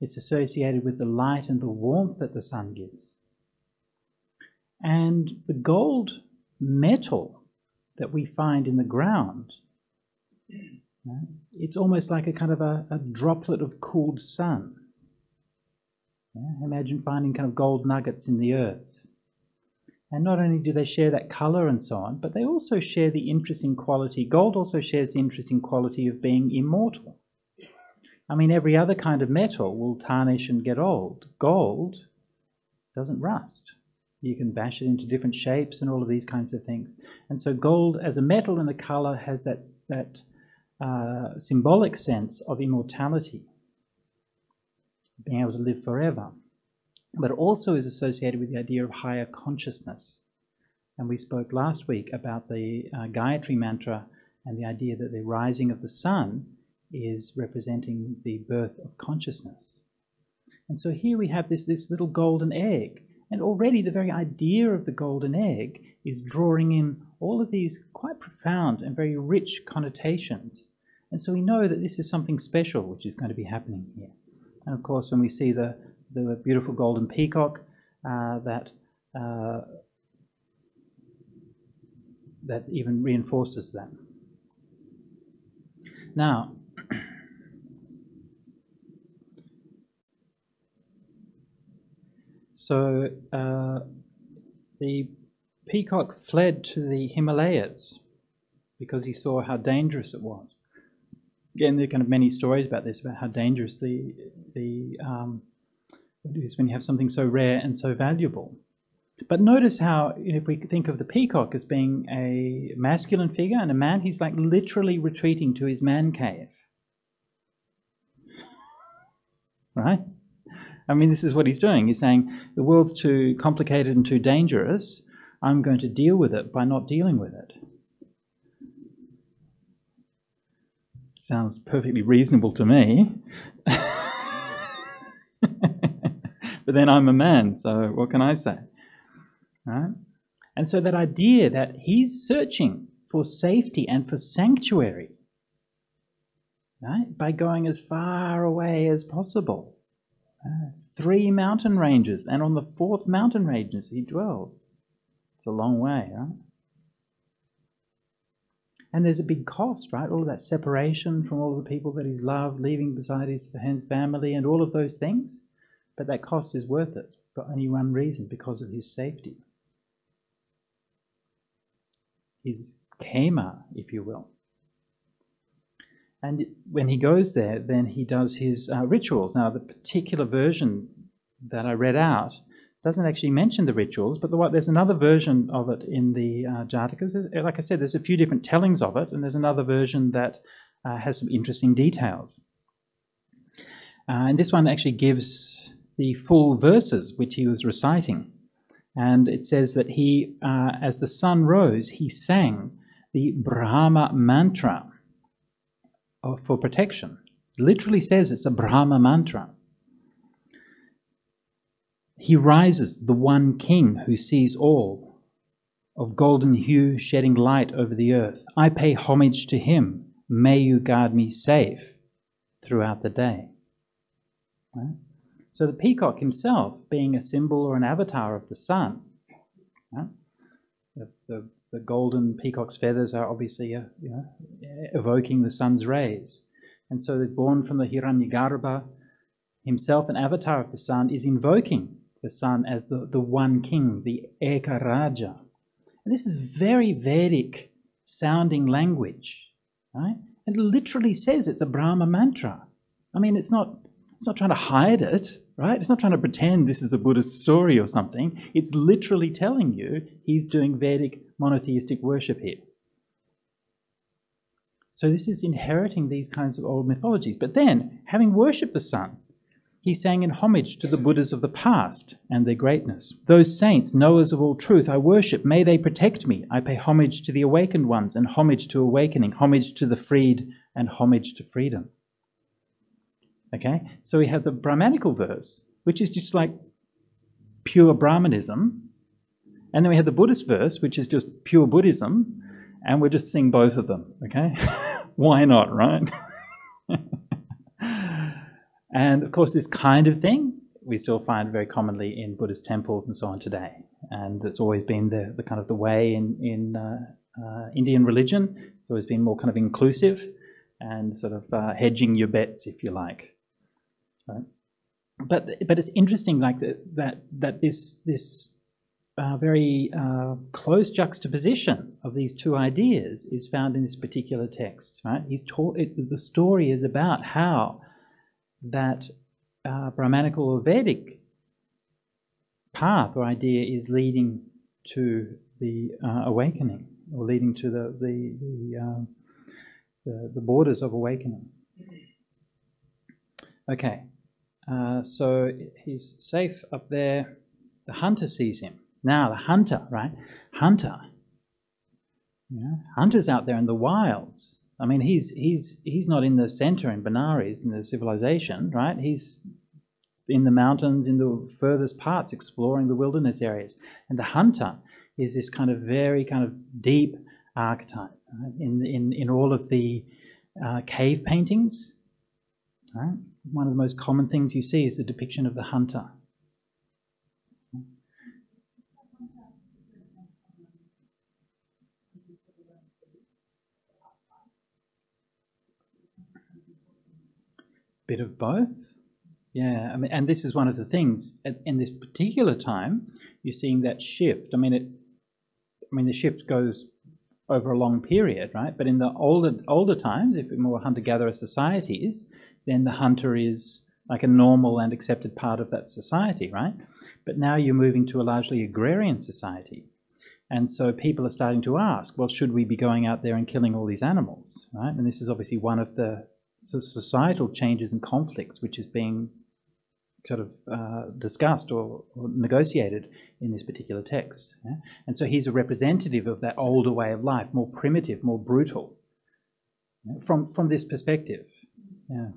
It's associated with the light and the warmth that the sun gives. And the gold metal that we find in the ground, it's almost like a kind of a droplet of cooled sun. Imagine finding kind of gold nuggets in the earth. And not only do they share that colour and so on, but they also share the interesting quality. Gold also shares the interesting quality of being immortal. I mean, every other kind of metal will tarnish and get old. Gold doesn't rust. You can bash it into different shapes and all of these kinds of things. And so gold as a metal and a colour has that symbolic sense of immortality, being able to live forever. But it also is associated with the idea of higher consciousness. And we spoke last week about the Gayatri mantra and the idea that the rising of the sun is representing the birth of consciousness. And so here we have this little golden egg. And already the very idea of the golden egg is drawing in all of these quite profound and very rich connotations. And so we know that this is something special which is going to be happening here. And of course, when we see the beautiful golden peacock, that even reinforces that. Now, so the peacock fled to the Himalayas because he saw how dangerous it was. Again, there are kind of many stories about this, about how dangerous it is when you have something so rare and so valuable. But notice how, if we think of the peacock as being a masculine figure and a man, he's like literally retreating to his man cave. Right? I mean, this is what he's doing. He's saying, the world's too complicated and too dangerous. I'm going to deal with it by not dealing with it. Sounds perfectly reasonable to me. But then I'm a man, so what can I say? Right? And so that idea that he's searching for safety and for sanctuary, right, by going as far away as possible. 3 mountain ranges, and on the 4th mountain ranges he dwells. It's a long way, right? And there's a big cost, right? All of that separation from all the people that he's loved, leaving beside his family and all of those things. But that cost is worth it for only one reason, because of his safety. His kema, if you will. And when he goes there, then he does his rituals. Now, the particular version that I read out doesn't actually mention the rituals, but there's another version of it in the Jatakas. Like I said, there's a few different tellings of it, and there's another version that has some interesting details. And this one actually gives the full verses which he was reciting. And it says that he, as the sun rose, he sang the Brahma mantra for protection. It literally says it's a Brahma mantra. He rises, the one king who sees all, of golden hue shedding light over the earth. I pay homage to him. May you guard me safe throughout the day. Right? So the peacock himself, being a symbol or an avatar of the sun, right? The golden peacock's feathers are obviously evoking the sun's rays. And so they're born from the Hiranyagarbha. Himself, an avatar of the sun, is invoking the sun as the one king, the Eka Raja. And this is very Vedic sounding language, right? It literally says it's a Brahma mantra. I mean, it's not trying to hide it, right? It's not trying to pretend this is a Buddhist story or something. It's literally telling you he's doing Vedic monotheistic worship here. So this is inheriting these kinds of old mythologies. But then, having worshipped the sun, he sang in homage to the Buddhas of the past and their greatness. Those saints, knowers of all truth, I worship. May they protect me. I pay homage to the awakened ones and homage to awakening, homage to the freed and homage to freedom. Okay, so we have the Brahmanical verse, which is just like pure Brahmanism. And then we have the Buddhist verse, which is just pure Buddhism. And we're just seeing both of them, okay? Why not, right? And of course, this kind of thing we still find very commonly in Buddhist temples and so on today. And it's always been the kind of the way in Indian religion. It's always been more kind of inclusive and sort of hedging your bets, if you like. Right? But it's interesting, like that this very close juxtaposition of these two ideas is found in this particular text. Right? The story is about how that Brahmanical or Vedic path or idea is leading to the awakening, or leading to the borders of awakening. Okay, so he's safe up there. The hunter sees him. Now the hunter, right? Hunter's out there in the wilds. I mean, he's not in the center in Benares, in the civilization, right? He's in the mountains, in the furthest parts, exploring the wilderness areas. And the hunter is this kind of very kind of deep archetype, right? In all of the cave paintings, right? One of the most common things you see is the depiction of the hunter. Bit of both. Yeah, I mean, and this is one of the things in this particular time you're seeing that shift. I mean, the shift goes over a long period, right? But in the older times, if we're more hunter-gatherer societies, then the hunter is like a normal and accepted part of that society, right? But now you're moving to a largely agrarian society, and so people are starting to ask, well, should we be going out there and killing all these animals, right? And this is obviously one of the societal changes and conflicts which is being sort of discussed or negotiated in this particular text. Yeah? And so he's a representative of that older way of life, more primitive, more brutal, from this perspective. Yeah.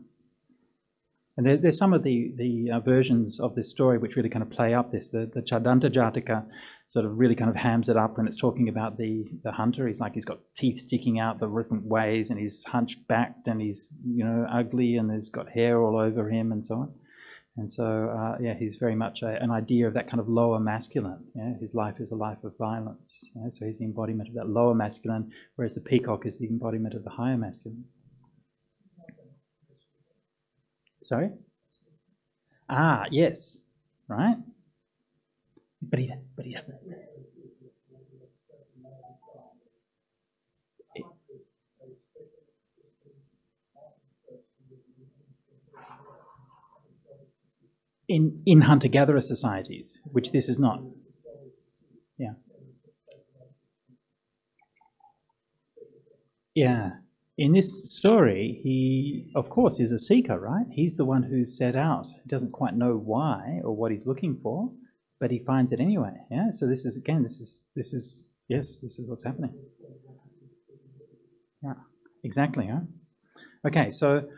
And there's some of the versions of this story which really kind of play up this. The Chadanta Jataka sort of really kind of hams it up when it's talking about the hunter. He's got teeth sticking out the different ways, and he's hunchbacked, and he's ugly, and he's got hair all over him and so on. And so, yeah, he's very much an idea of that kind of lower masculine. Yeah? His life is a life of violence. Yeah? So he's the embodiment of that lower masculine, whereas the peacock is the embodiment of the higher masculine. Sorry? Ah, yes. Right? But he doesn't. In hunter-gatherer societies, which this is not. Yeah. Yeah. In this story, he, of course, is a seeker, right? He's the one who's set out. He doesn't quite know why or what he's looking for, but he finds it anyway. Yeah. So this is, again, this is yes, this is what's happening. Yeah. Exactly. Huh? Okay. So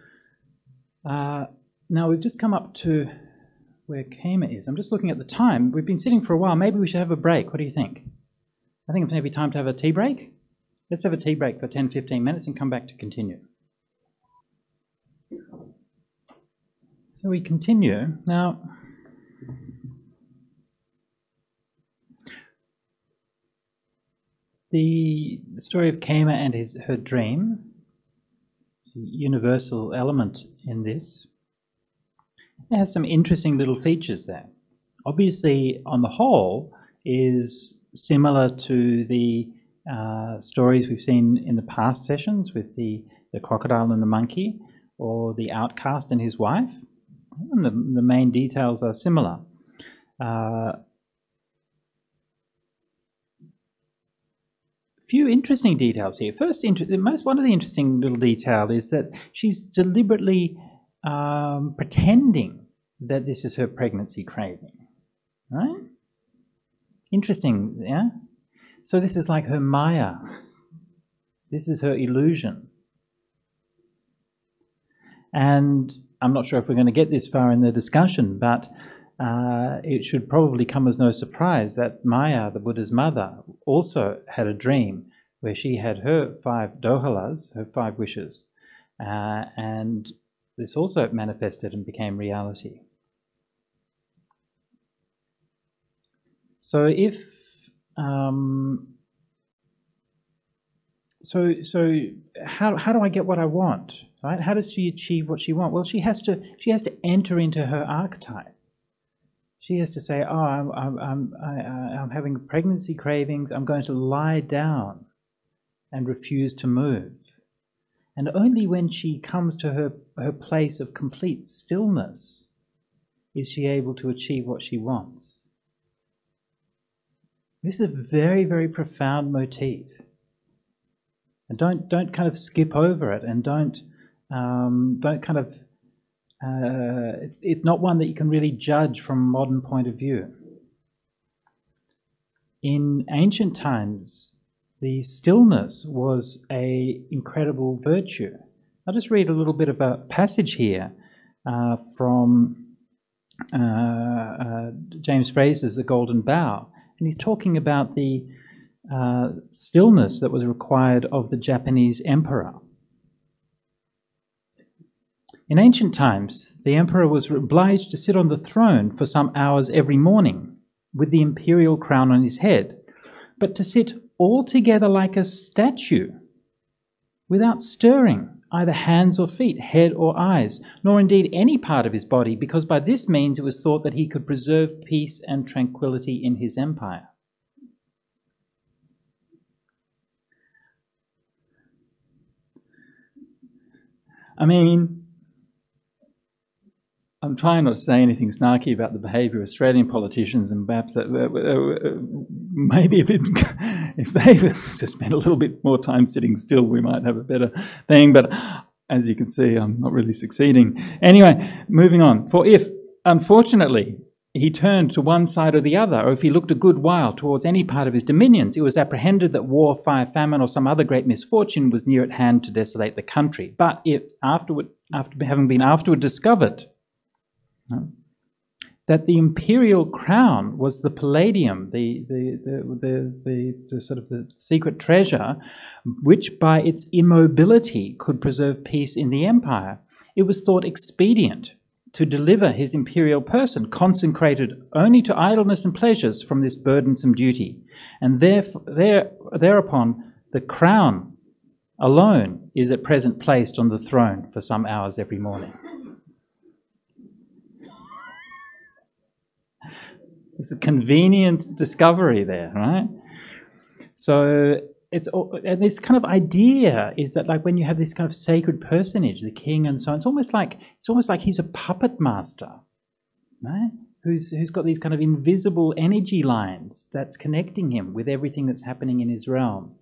now we've just come up to where Kema is. I'm just looking at the time. We've been sitting for a while. Maybe we should have a break. What do you think? I think it's maybe time to have a tea break. Let's have a tea break for 10-15 minutes and come back to continue. So we continue. Now, the story of Kema and her dream, the universal element in this, it has some interesting little features there. Obviously, on the whole, is similar to the stories we've seen in the past sessions with the crocodile and the monkey, or the outcast and his wife. And the main details are similar. Few interesting details here. First, one of the interesting little detail is that she's deliberately pretending that this is her pregnancy craving, right? Interesting, yeah? So this is like her Maya. This is her illusion. And I'm not sure if we're going to get this far in the discussion, but it should probably come as no surprise that Maya, the Buddha's mother, also had a dream where she had her 5 dohalas, her 5 wishes, and this also manifested and became reality. So if so how do I get what I want? Right? How does she achieve what she wants? Well, she has to enter into her archetype. She has to say, "Oh, I'm having pregnancy cravings. I'm going to lie down and refuse to move." And only when she comes to her place of complete stillness is she able to achieve what she wants. This is a very, very profound motif. And don't kind of skip over it, and don't kind of. It's not one that you can really judge from a modern point of view. In ancient times, the stillness was an incredible virtue. I'll just read a little bit of a passage here from James Fraser's The Golden Bough. And he's talking about the stillness that was required of the Japanese emperor. In ancient times, the emperor was obliged to sit on the throne for some hours every morning with the imperial crown on his head, but to sit altogether like a statue, without stirring either hands or feet, head or eyes, nor indeed any part of his body, because by this means it was thought that he could preserve peace and tranquility in his empire. I mean, I'm trying not to say anything snarky about the behaviour of Australian politicians, and perhaps that maybe a bit, if they just spent a little bit more time sitting still, we might have a better thing. But as you can see, I'm not really succeeding. Anyway, moving on. For if, unfortunately, he turned to one side or the other, or if he looked a good while towards any part of his dominions, it was apprehended that war, fire, famine, or some other great misfortune was near at hand to desolate the country. But if after having been afterward discovered that the imperial crown was the palladium, the sort of the secret treasure, which by its immobility could preserve peace in the empire, it was thought expedient to deliver his imperial person, consecrated only to idleness and pleasures from this burdensome duty. And thereupon the crown alone is at present placed on the throne for some hours every morning. It's a convenient discovery there, right? So and this kind of idea is that, like, when you have this kind of sacred personage, the king and so on, it's almost like he's a puppet master, right? Who's got these kind of invisible energy lines that's connecting him with everything that's happening in his realm.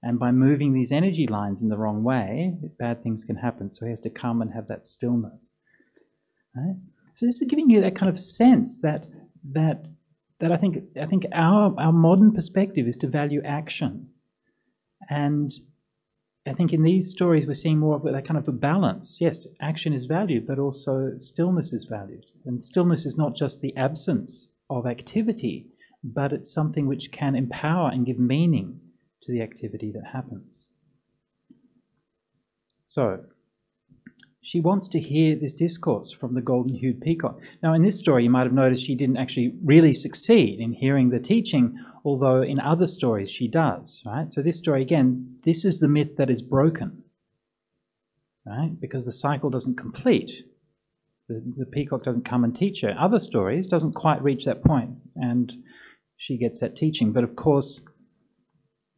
And by moving these energy lines in the wrong way, bad things can happen. So he has to come and have that stillness, right? So this is giving you that kind of sense that I think our modern perspective is to value action. And I think in these stories we're seeing more of that kind of a balance. Yes, action is valued, but also stillness is valued. And stillness is not just the absence of activity, but it's something which can empower and give meaning to the activity that happens. So, she wants to hear this discourse from the golden-hued peacock. Now, in this story, you might have noticed she didn't actually really succeed in hearing the teaching, although in other stories she does, right? So this story, again, this is the myth that is broken, right? Because the cycle doesn't complete. The peacock doesn't come and teach her. Other stories doesn't quite reach that point, and she gets that teaching. But of course,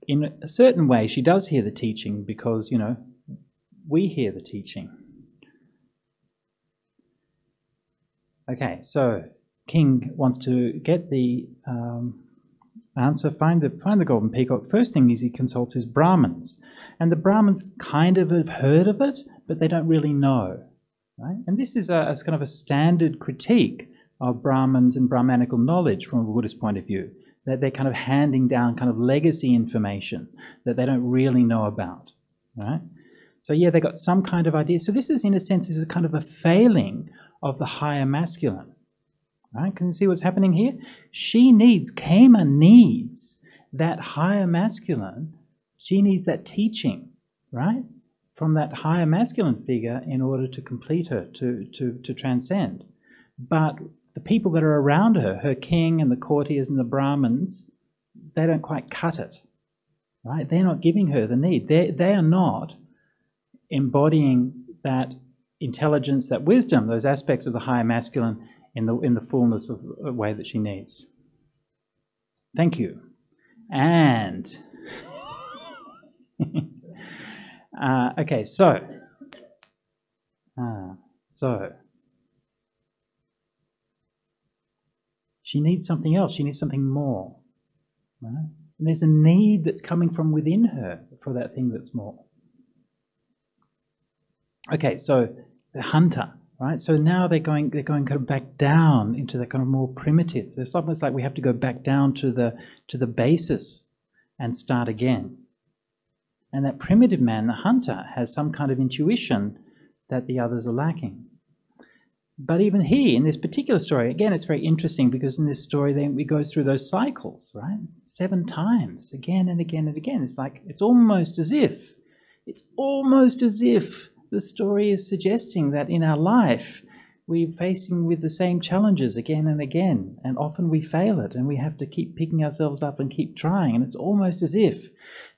in a certain way, she does hear the teaching because, you know, we hear the teaching. Okay, so King wants to get the answer, find the golden peacock. First thing is he consults his Brahmins. And the Brahmins kind of have heard of it, but they don't really know. Right? And this is a kind of a standard critique of Brahmins and Brahmanical knowledge from a Buddhist point of view, that they're kind of handing down kind of legacy information that they don't really know about. Right? So yeah, they got some kind of idea. So this is, in a sense, is a kind of a failing of the higher masculine. Right? Can you see what's happening here? Kema needs that higher masculine. She needs that teaching, right, from that higher masculine figure in order to complete her, to transcend. But the people that are around her, her king and the courtiers and the Brahmins, they don't quite cut it, right? They're not giving her the need. They are not embodying that intelligence, that wisdom, those aspects of the higher masculine in the fullness of the way that she needs. Thank you. And okay, so she needs something else. She needs something more. Right? And there's a need that's coming from within her for that thing that's more. Okay, so the hunter, right? So now they're going kind of back down into the kind of more primitive. It's almost like we have to go back down to the basis and start again. And that primitive man, the hunter, has some kind of intuition that the others are lacking. But even he, in this particular story, again, it's very interesting because in this story, then he goes through those cycles, right? 7 times, again and again and again. It's like, it's almost as if the story is suggesting that in our life, we're facing with the same challenges again and again, and often we fail it, and we have to keep picking ourselves up and keep trying. And it's almost as if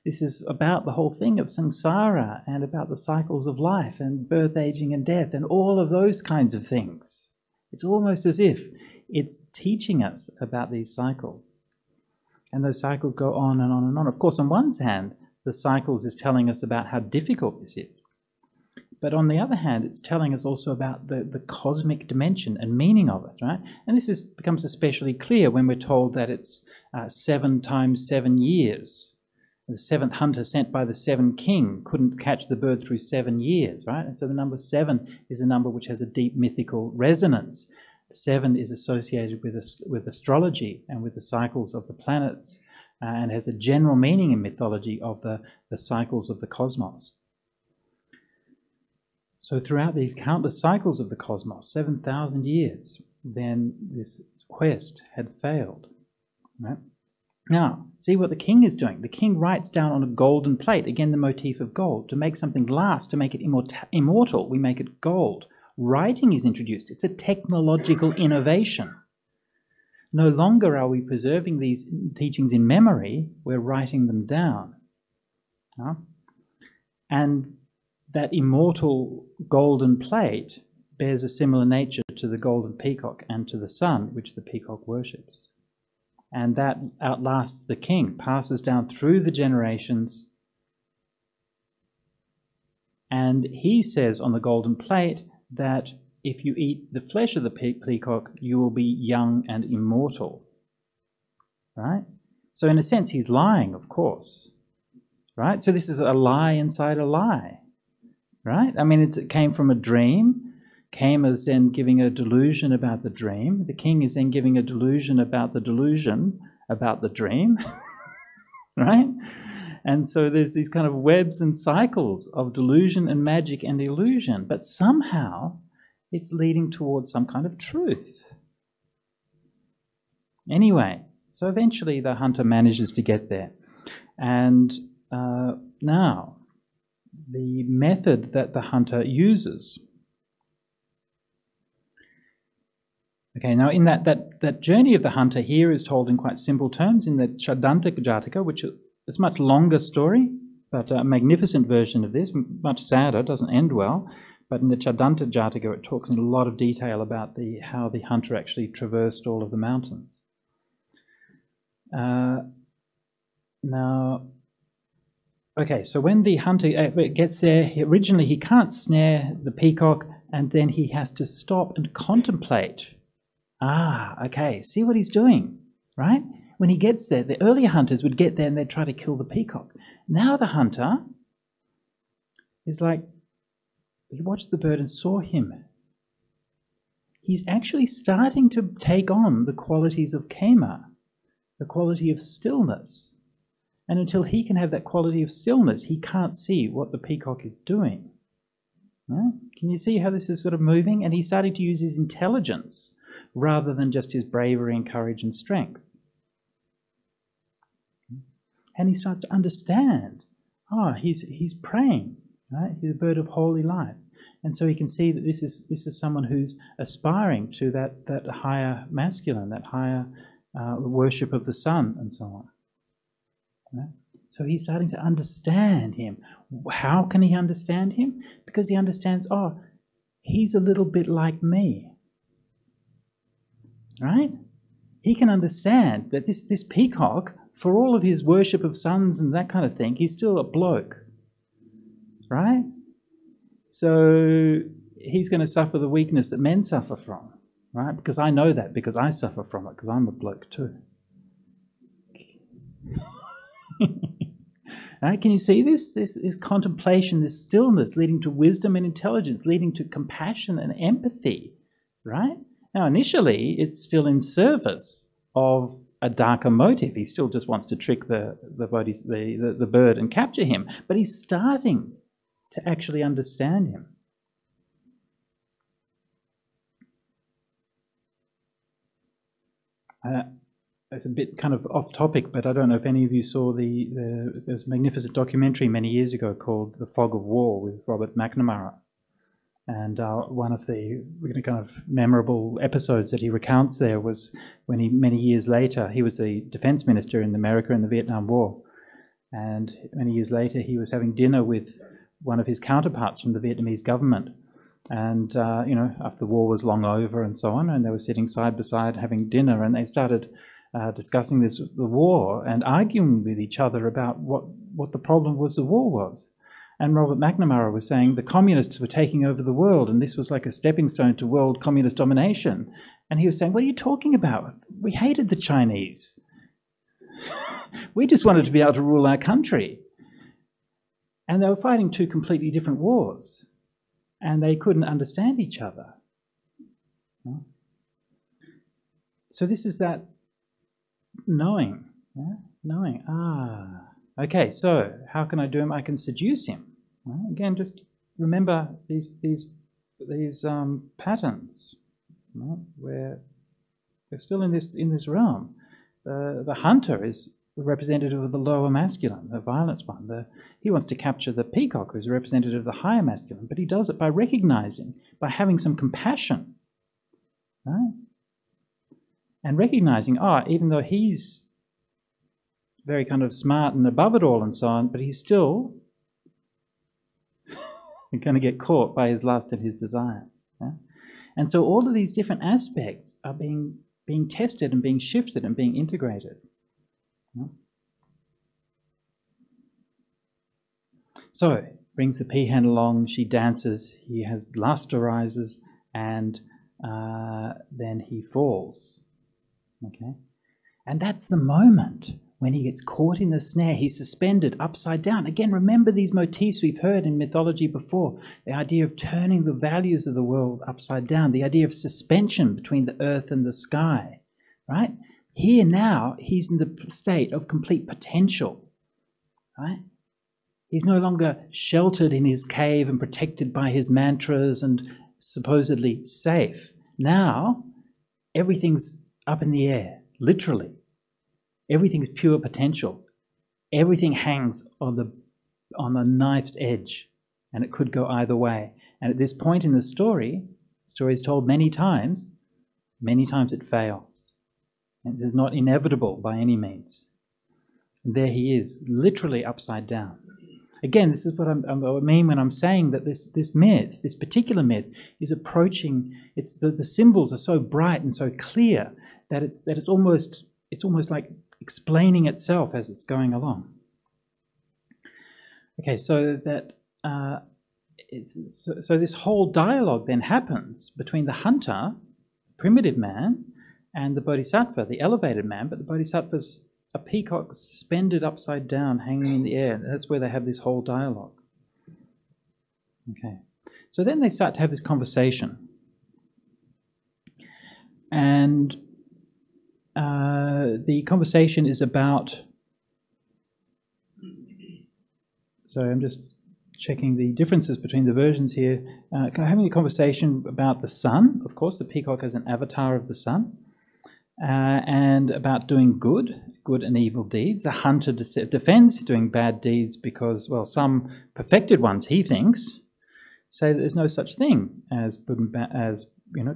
this is about the whole thing of samsara and about the cycles of life and birth, aging, and death and all of those kinds of things. It's almost as if it's teaching us about these cycles. And those cycles go on and on and on. Of course, on one hand, the cycles is telling us about how difficult this is. But on the other hand, it's telling us also about the cosmic dimension and meaning of it, right? And this becomes especially clear when we're told that it's 7 times 7 years. The 7th hunter sent by the 7th king couldn't catch the bird through 7 years, right? And so the number 7 is a number which has a deep mythical resonance. 7 is associated with astrology and with the cycles of the planets, and has a general meaning in mythology of the cycles of the cosmos. So throughout these countless cycles of the cosmos, 7,000 years, then this quest had failed, right? Now, see what the king is doing. The king writes down on a golden plate, again the motif of gold, to make something last, to make it immortal, we make it gold. Writing is introduced. It's a technological innovation. No longer are we preserving these teachings in memory, we're writing them down. And that immortal golden plate bears a similar nature to the golden peacock and to the sun, which the peacock worships. And that outlasts the king, passes down through the generations. And he says on the golden plate that if you eat the flesh of the peacock, you will be young and immortal. Right? So in a sense, he's lying, of course. Right? So this is a lie inside a lie. Right? I mean, it came from a dream, came as then giving a delusion about the dream. The king is then giving a delusion about the delusion about the dream. Right? And so there's these kind of webs and cycles of delusion and magic and illusion. But somehow it's leading towards some kind of truth. Anyway, so eventually the hunter manages to get there. And now, the method that the hunter uses. Okay, now in that journey of the hunter here is told in quite simple terms in the Chadanta Jataka, which is a much longer story, but a magnificent version of this, much sadder, doesn't end well. But in the Chadanta Jataka, it talks in a lot of detail about how the hunter actually traversed all of the mountains. Now, okay, so when the hunter gets there, originally he can't snare the peacock, and then he has to stop and contemplate. Okay, see what he's doing, right? When he gets there, the earlier hunters would get there and they'd try to kill the peacock. Now the hunter is like, he watched the bird and saw him. He's actually starting to take on the qualities of kema, the quality of stillness. And until he can have that quality of stillness, he can't see what the peacock is doing. Right? Can you see how this is sort of moving? And he's starting to use his intelligence rather than just his bravery and courage and strength. And he starts to understand, he's praying, right? He's a bird of holy life. And so he can see that this is someone who's aspiring to that higher masculine, that higher worship of the sun and so on. Right? So he's starting to understand him. How can he understand him? Because he understands, he's a little bit like me. Right? He can understand that this peacock, for all of his worship of suns and that kind of thing, he's still a bloke. Right? So he's going to suffer the weakness that men suffer from. Right? Because I know that, because I suffer from it, because I'm a bloke too. Right? Can you see this? This is contemplation, this stillness, leading to wisdom and intelligence, leading to compassion and empathy. Right? Now, initially, it's still in service of a darker motive. He still just wants to trick the bird and capture him. But he's starting to actually understand him. It's a bit kind of off topic, but I don't know if any of you saw there's a magnificent documentary many years ago called The Fog of War with Robert McNamara. And one of the really kind of memorable episodes that he recounts there was when many years later, he was the defense minister in America in the Vietnam War. And many years later, he was having dinner with one of his counterparts from the Vietnamese government. And, after the war was long over and so on, and they were sitting side by side having dinner, and they started discussing the war and arguing with each other about what the problem was the war was. And Robert McNamara was saying the communists were taking over the world and this was like a stepping stone to world communist domination. And he was saying, what are you talking about? We hated the Chinese. We just wanted to be able to rule our country. And they were fighting two completely different wars. And they couldn't understand each other. So this is that knowing. Yeah? Knowing, okay, so how can I do him? I can seduce him. Right? Again, just remember these patterns. Right? We're still in this realm. The hunter is representative of the lower masculine, the violence one. He wants to capture the peacock, who's a representative of the higher masculine, but he does it by recognizing, by having some compassion, right? And recognizing, even though he's very kind of smart and above it all and so on, but he's still going to get caught by his lust and his desire. Yeah? And so all of these different aspects are being tested and being shifted and being integrated. Yeah? So, brings the peahen along, she dances, he has lust arises, and then he falls. Okay? And that's the moment when he gets caught in the snare. He's suspended upside down. Again, remember these motifs we've heard in mythology before. The idea of turning the values of the world upside down. The idea of suspension between the earth and the sky. Right? Here now, he's in the state of complete potential. Right? He's no longer sheltered in his cave and protected by his mantras and supposedly safe. Now, everything's up in the air, literally. Everything's pure potential. Everything hangs on the knife's edge, and it could go either way. And at this point in the story is told many times it fails. And it is not inevitable by any means. And there he is, literally upside down. Again, this is what I mean when I'm saying that this myth, this particular myth, is approaching. The symbols are so bright and so clear that it's almost like explaining itself as it's going along. Okay, so that so this whole dialogue then happens between the hunter, primitive man, and the bodhisattva, the elevated man. But the bodhisattva's a peacock suspended upside down, hanging in the air. That's where they have this whole dialogue. Okay, so then they start to have this conversation, and the conversation is about. So I'm just checking the differences between the versions here. Having a conversation about the sun, of course, the peacock as an avatar of the sun, and about doing good and evil deeds. The hunter defends doing bad deeds because, well, some perfected ones, he thinks, say that there's no such thing as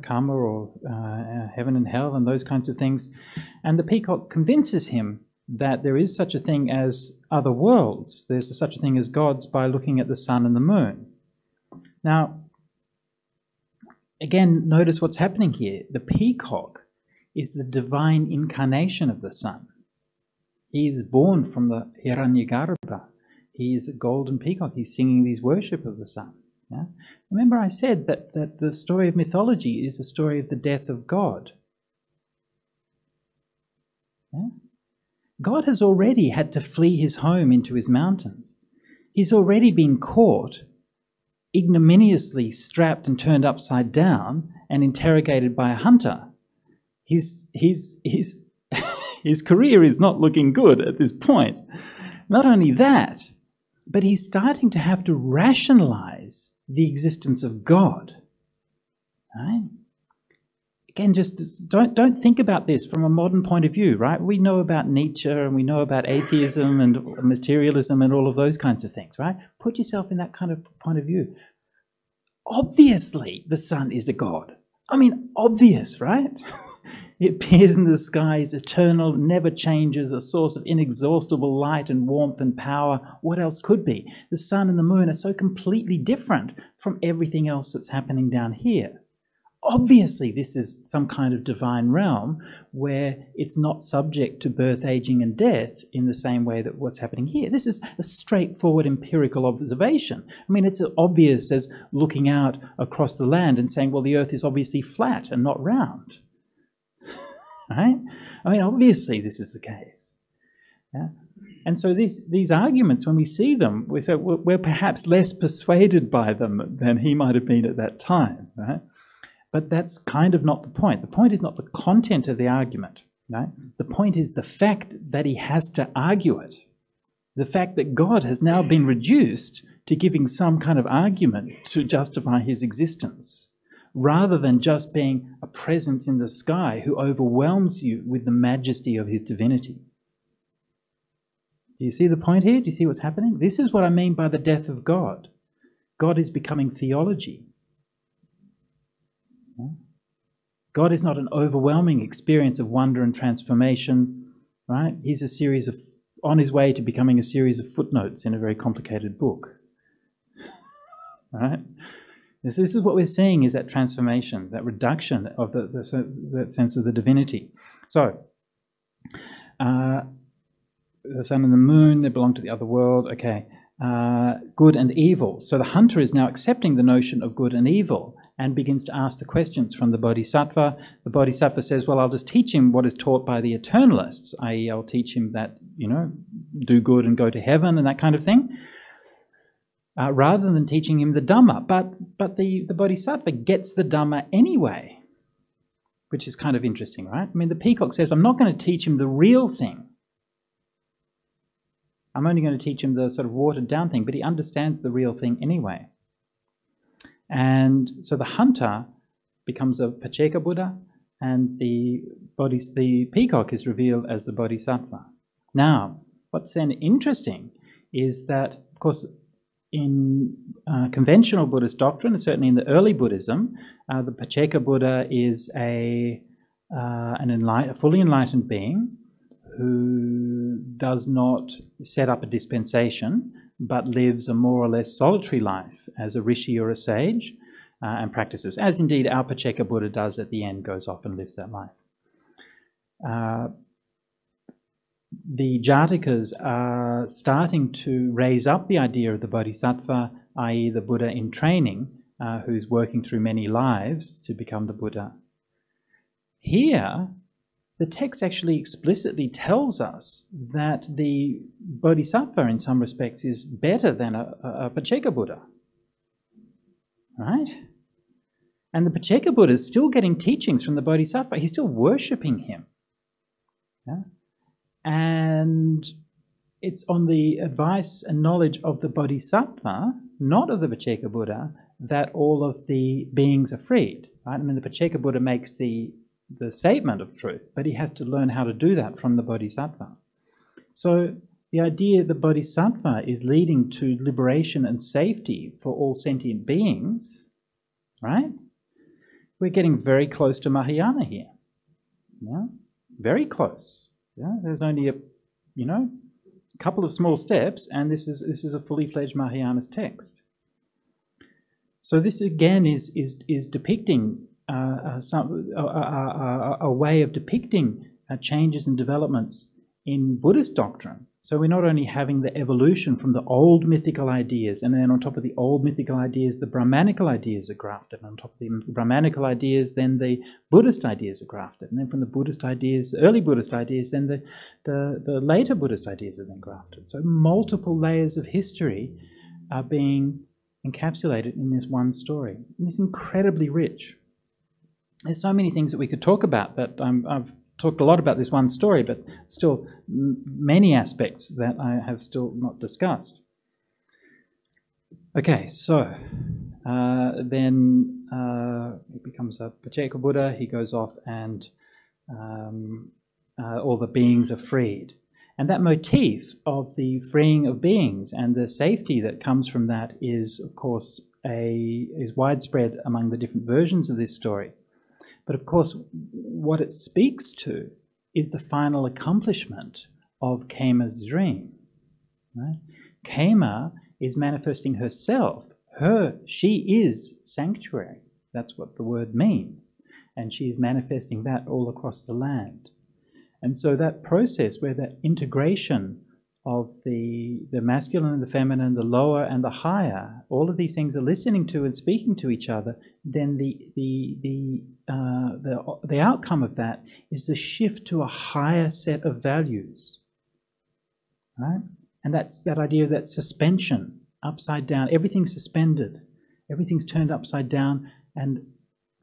karma or heaven and hell and those kinds of things. And the peacock convinces him that there is such a thing as other worlds. There's such a thing as gods by looking at the sun and the moon. Now, again, notice what's happening here. The peacock is the divine incarnation of the sun. He is born from the Hiranyagarbha. He is a golden peacock. He's singing these worship of the sun. Yeah? Remember I said that the story of mythology is the story of the death of God. Yeah? God has already had to flee his home into his mountains. He's already been caught, ignominiously strapped and turned upside down and interrogated by a hunter. His career is not looking good at this point. Not only that, but he's starting to have to rationalize the existence of God. Right? Again, just don't think about this from a modern point of view, right? We know about Nietzsche and we know about atheism and materialism and all of those kinds of things, right? Put yourself in that kind of point of view. Obviously, the sun is a god. I mean, obvious, right? It appears in the sky, is eternal, never changes, a source of inexhaustible light and warmth and power. What else could be? The sun and the moon are so completely different from everything else that's happening down here. Obviously, this is some kind of divine realm where it's not subject to birth, aging, and death in the same way that what's happening here. This is a straightforward empirical observation. I mean, it's as obvious as looking out across the land and saying, well, the earth is obviously flat and not round. Right? I mean, obviously this is the case. Yeah? And so these arguments, when we see them, we're perhaps less persuaded by them than he might have been at that time. Right? But that's kind of not the point. The point is not the content of the argument. Right? The point is the fact that he has to argue it. The fact that God has now been reduced to giving some kind of argument to justify his existence, rather than just being a presence in the sky who overwhelms you with the majesty of his divinity. Do you see the point here? Do you see what's happening? This is what I mean by the death of God. God is becoming theology. Yeah? God is not an overwhelming experience of wonder and transformation, right? He's a series of, on his way to becoming a series of footnotes in a very complicated book. Right? This is what we're seeing, is that transformation, that reduction of that sense of the divinity. So, the sun and the moon, they belong to the other world. Okay. Good and evil. So the hunter is now accepting the notion of good and evil and begins to ask the questions from the bodhisattva. The bodhisattva says, well, I'll just teach him what is taught by the eternalists, i.e. I'll teach him that, do good and go to heaven and that kind of thing, rather than teaching him the Dhamma. But the bodhisattva gets the Dhamma anyway, which is kind of interesting, right? I mean, the peacock says, I'm not going to teach him the real thing. I'm only going to teach him the sort of watered down thing, but he understands the real thing anyway. And so the hunter becomes a Pacceka Buddha, and the peacock is revealed as the bodhisattva. Now, what's then interesting is that, of course, in conventional Buddhist doctrine, and certainly in the early Buddhism, the Pacceka Buddha is a fully enlightened being who does not set up a dispensation, but lives a more or less solitary life as a rishi or a sage, and practices, as indeed our Pacceka Buddha does at the end, goes off and lives that life. The Jatakas are starting to raise up the idea of the Bodhisattva, i.e. the Buddha in training, who's working through many lives to become the Buddha. Here, the text actually explicitly tells us that the Bodhisattva in some respects is better than a Pacceka Buddha. Right? And the Pacceka Buddha is still getting teachings from the Bodhisattva. He's still worshipping him. Yeah? And it's on the advice and knowledge of the Bodhisattva, not of the Pacceka Buddha, that all of the beings are freed. Right? I mean, the Pacceka Buddha makes the statement of truth, but he has to learn how to do that from the Bodhisattva. So the idea that the Bodhisattva is leading to liberation and safety for all sentient beings, right? We're getting very close to Mahayana here. Yeah? Very close. Yeah? There's only a couple of small steps, and this is a fully fledged Mahayana's text. So this again is depicting a way of depicting changes and developments in Buddhist doctrine. So we're not only having the evolution from the old mythical ideas, and then on top of the old mythical ideas, the Brahmanical ideas are grafted, and on top of the Brahmanical ideas, then the Buddhist ideas are grafted, and then from the Buddhist ideas, early Buddhist ideas, then the later Buddhist ideas are then grafted. So multiple layers of history are being encapsulated in this one story, and it's incredibly rich. There's so many things that we could talk about, that I've talked a lot about this one story, but still many aspects that I have still not discussed. Okay, so then he becomes a Pacceka Buddha. He goes off and all the beings are freed. And that motif of the freeing of beings and the safety that comes from that is, of course, is widespread among the different versions of this story. But of course, what it speaks to is the final accomplishment of Khema's dream. Right? Khema is manifesting herself. She is sanctuary. That's what the word means. And she is manifesting that all across the land. And so that process where that integration of the masculine and the feminine, the lower and the higher, all of these things are listening to and speaking to each other, then the outcome of that is the shift to a higher set of values. Right? And that's that idea of that suspension, upside down, everything's suspended, everything's turned upside down, and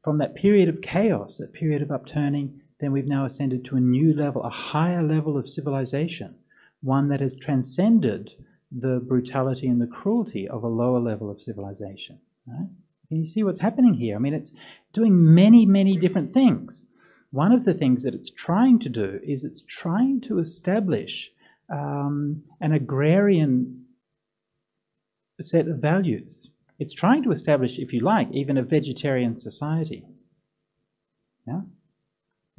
from that period of chaos, that period of upturning, then we've now ascended to a new level, a higher level of civilization, one that has transcended the brutality and the cruelty of a lower level of civilization. Right? Can you see what's happening here? I mean, it's doing many, many different things. One of the things that it's trying to do is it's trying to establish an agrarian set of values. It's trying to establish, if you like, even a vegetarian society. Yeah?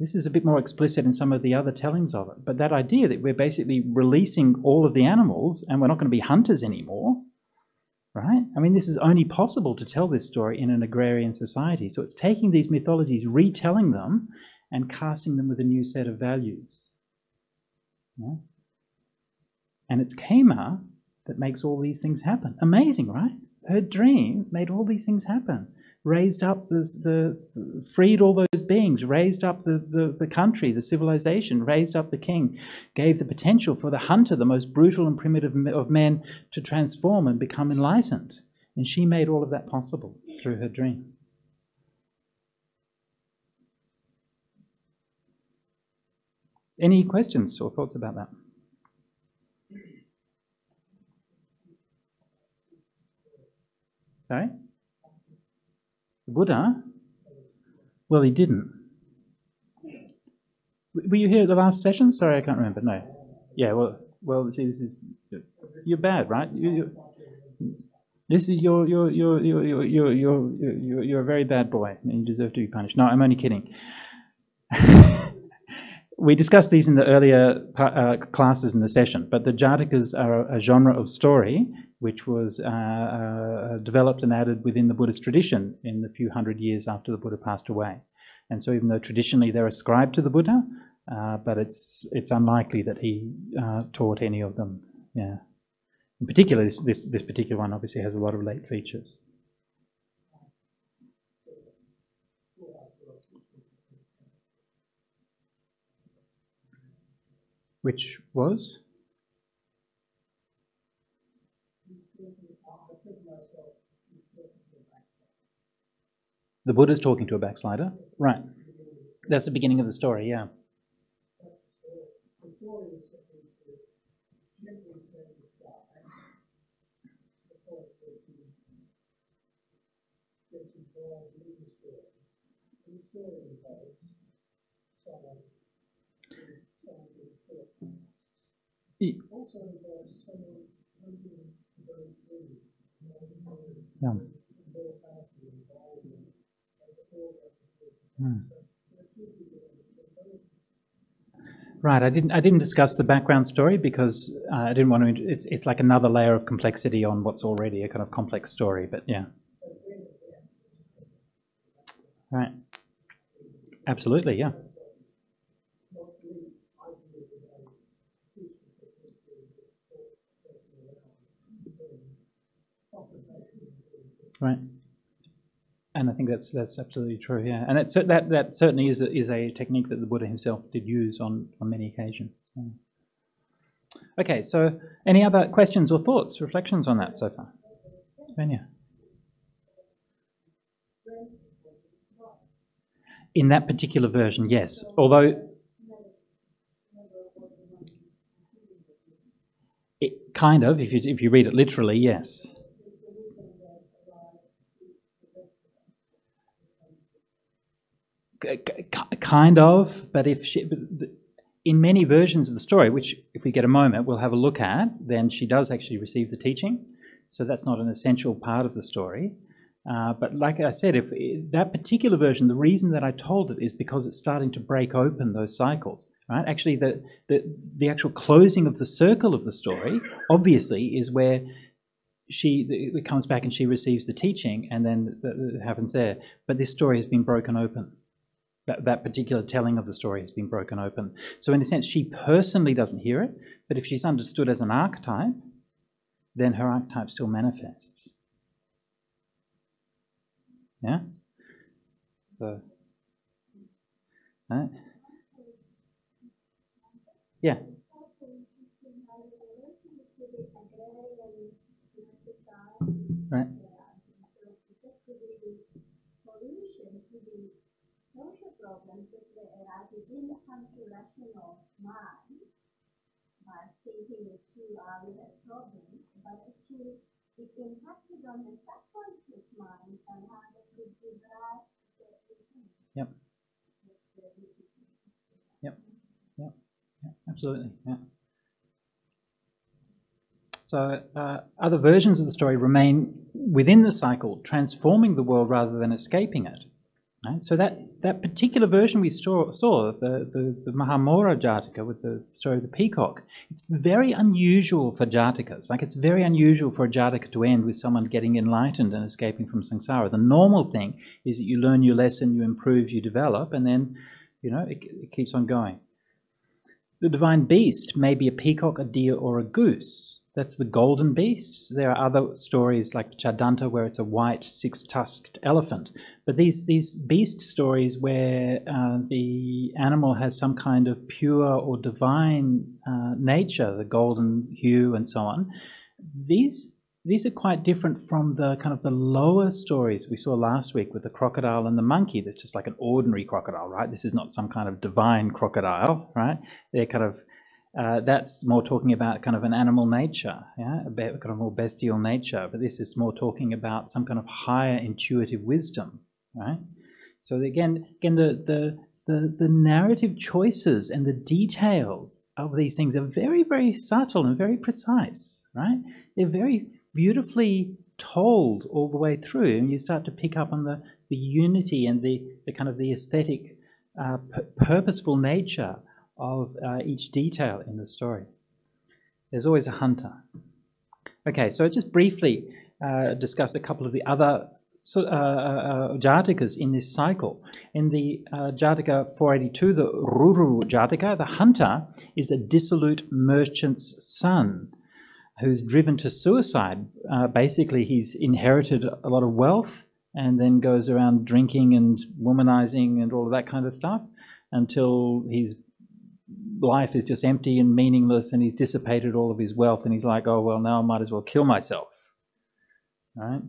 This is a bit more explicit in some of the other tellings of it. But that idea that we're basically releasing all of the animals and we're not going to be hunters anymore, right? I mean, this is only possible to tell this story in an agrarian society. So it's taking these mythologies, retelling them, and casting them with a new set of values. Yeah? And it's Kema that makes all these things happen. Amazing, right? Her dream made all these things happen. Raised up freed all those beings, raised up the country, the civilization, raised up the king, gave the potential for the hunter, the most brutal and primitive of men, to transform and become enlightened. And she made all of that possible through her dream. Any questions or thoughts about that? Sorry? The Buddha? Well, he didn't. Were you here at the last session? Sorry, I can't remember. No. Yeah. Well. See, this is you're bad, right? This is you're a very bad boy, and you deserve to be punished. No, I'm only kidding. We discussed these in the earlier classes in the session, but the Jatakas are a genre of story which was developed and added within the Buddhist tradition in the few hundred years after the Buddha passed away. And so even though traditionally they're ascribed to the Buddha, but it's unlikely that he taught any of them. Yeah. In particular, this particular one obviously has a lot of late features. Which was? The Buddha's talking to a backslider? Right. That's the beginning of the story, yeah. Yeah. Right, I didn't discuss the background story because I didn't want to. It's like another layer of complexity on what's already a kind of complex story. But yeah, right, absolutely, yeah. Right. And I think that's absolutely true, yeah. And that certainly is a technique that the Buddha himself did use on many occasions. Yeah. Okay, so any other questions or thoughts, reflections on that so far? Vanya? In that particular version, yes. Although it kind of, if you read it literally, yes. Kind of, but in many versions of the story, which if we get a moment we'll have a look at, then she does actually receive the teaching. So that's not an essential part of the story. But like I said, if that particular version, the reason that I told it is because it's starting to break open those cycles. Right? Actually, the actual closing of the circle of the story, obviously, is where it comes back and she receives the teaching, and then it happens there. But this story has been broken open. That particular telling of the story has been broken open. So in a sense, she personally doesn't hear it, but if she's understood as an archetype, then her archetype still manifests. Yeah? So, right? Yeah. Right. Problems that they arise within the rational mind by thinking that you are with problems, but actually it impacted on the subconscious mind somehow that could give rise to certain things. Yep. Yep. Yep. Yep. Absolutely. Yeah. So other versions of the story remain within the cycle, transforming the world rather than escaping it. Right? So that particular version we saw, the Mahamora Jataka with the story of the peacock, it's very unusual for Jatakas. Like, it's very unusual for a Jataka to end with someone getting enlightened and escaping from samsara. The normal thing is that you learn your lesson, you improve, you develop, and then, you know, it keeps on going. The divine beast may be a peacock, a deer, or a goose. That's the golden beasts. There are other stories like the Chadanta where it's a white six-tusked elephant. But these beast stories where the animal has some kind of pure or divine nature, the golden hue and so on, these are quite different from the kind of the lower stories we saw last week with the crocodile and the monkey. That's just like an ordinary crocodile, right? This is not some kind of divine crocodile, right? They're kind of that's more talking about kind of an animal nature, yeah, a kind of more bestial nature. But this is more talking about some kind of higher intuitive wisdom, right? So again, the narrative choices and the details of these things are very, very subtle and very precise, right? They're very beautifully told all the way through, and you start to pick up on the unity and the kind of the aesthetic, purposeful nature of each detail in the story. There's always a hunter. Okay, so just briefly discuss a couple of the other Jatakas in this cycle. In the Jataka 482, the Ruru Jataka, the hunter is a dissolute merchant's son who's driven to suicide. Basically, he's inherited a lot of wealth and then goes around drinking and womanizing and all of that kind of stuff until his life is just empty and meaningless, and he's dissipated all of his wealth, and he's like, oh, well, now I might as well kill myself. Right?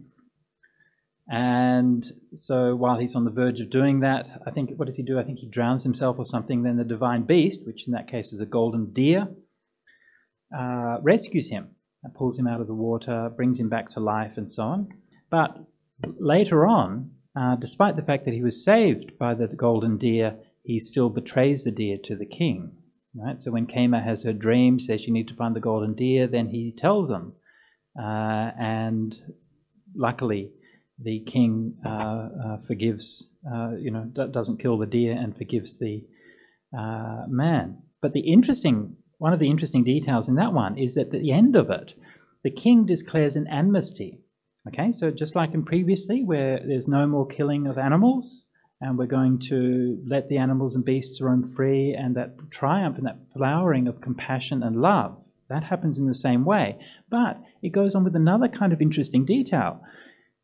And so while he's on the verge of doing that, I think, what does he do? I think he drowns himself or something. Then the divine beast, which in that case is a golden deer, rescues him and pulls him out of the water, brings him back to life and so on. But later on, despite the fact that he was saved by the golden deer, he still betrays the deer to the king. Right? So when Kema has her dream, says you need to find the golden deer, then he tells them. And luckily, the king forgives, doesn't kill the deer and forgives the man. But one of the interesting details in that one is that at the end of it, the king declares an amnesty. Okay, so just like in previously, where there's no more killing of animals, and we're going to let the animals and beasts roam free, and that triumph and that flowering of compassion and love, that happens in the same way. But it goes on with another kind of interesting detail.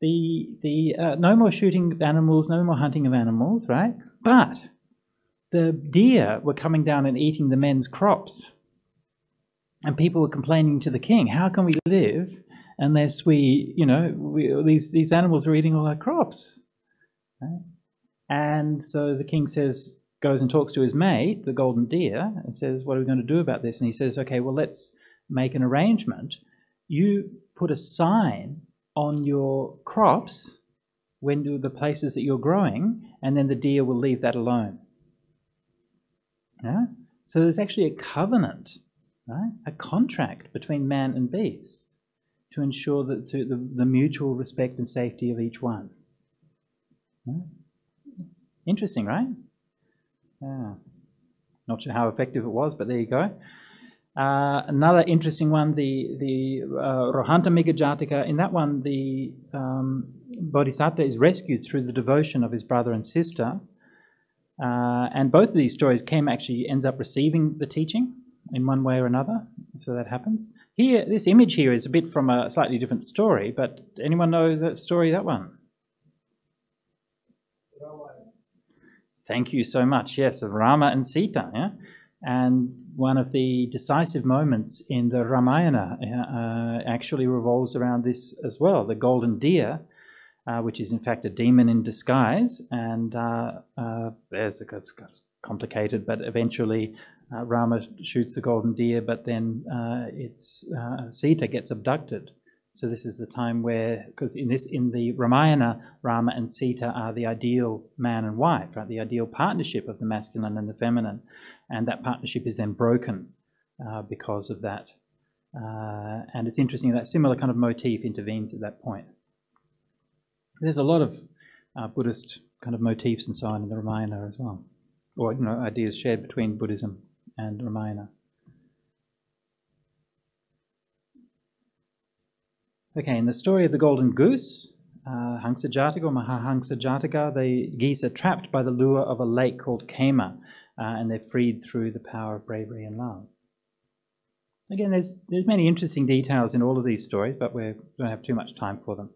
No more shooting of animals, no more hunting of animals, right? But the deer were coming down and eating the men's crops. And people were complaining to the king, how can we live unless these animals are eating all our crops? Right? And so the king goes and talks to his mate, the golden deer, and says, what are we going to do about this? And he says, okay, well, let's make an arrangement. You put a sign on your crops when the places that you're growing, and then the deer will leave that alone. Yeah? So there's actually a covenant, right? A contract between man and beast to ensure that the mutual respect and safety of each one. Yeah? Interesting, right? Yeah. Not sure how effective it was, but there you go. Another interesting one, the Rohanta Jataka. In that one, the Bodhisattva is rescued through the devotion of his brother and sister. And both of these stories, Kem actually ends up receiving the teaching in one way or another. So that happens. Here, this image here is a bit from a slightly different story, but anyone know that story, that one? Thank you so much. Yes, of Rama and Sita. Yeah? And one of the decisive moments in the Ramayana actually revolves around this as well. The golden deer, which is in fact a demon in disguise, and it's complicated, but eventually Rama shoots the golden deer, but then Sita gets abducted. So this is the time where, because in the Ramayana, Rama and Sita are the ideal man and wife, right? The ideal partnership of the masculine and the feminine, and that partnership is then broken because of that And it's interesting that similar kind of motif intervenes at that point. There's a lot of Buddhist kind of motifs and so on in the Ramayana as well, or ideas shared between Buddhism and Ramayana. Okay, in the story of the Golden Goose, Hangsa Jataka or Mahahangsa Jataka, the geese are trapped by the lure of a lake called Kema, and they're freed through the power of bravery and love. Again, there's many interesting details in all of these stories, but we don't have too much time for them.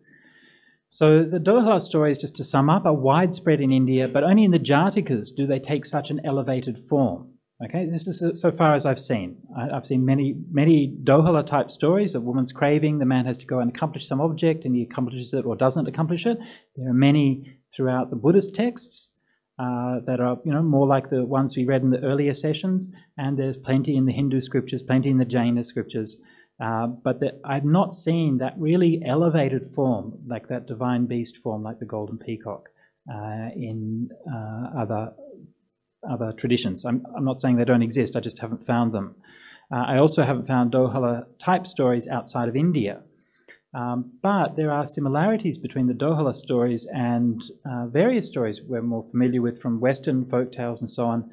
So the Dohala stories, just to sum up, are widespread in India, but only in the Jatakas do they take such an elevated form. Okay, this is so far as I've seen. I've seen many Dohala type stories of woman's craving. The man has to go and accomplish some object, and he accomplishes it or doesn't accomplish it. There are many throughout the Buddhist texts that are more like the ones we read in the earlier sessions, and there's plenty in the Hindu scriptures, plenty in the Jaina scriptures. But I've not seen that really elevated form, like that divine beast form, like the golden peacock, in other traditions. I'm not saying they don't exist, I just haven't found them. I also haven't found Dohala type stories outside of India. But there are similarities between the Dohala stories and various stories we're more familiar with from Western folk tales and so on,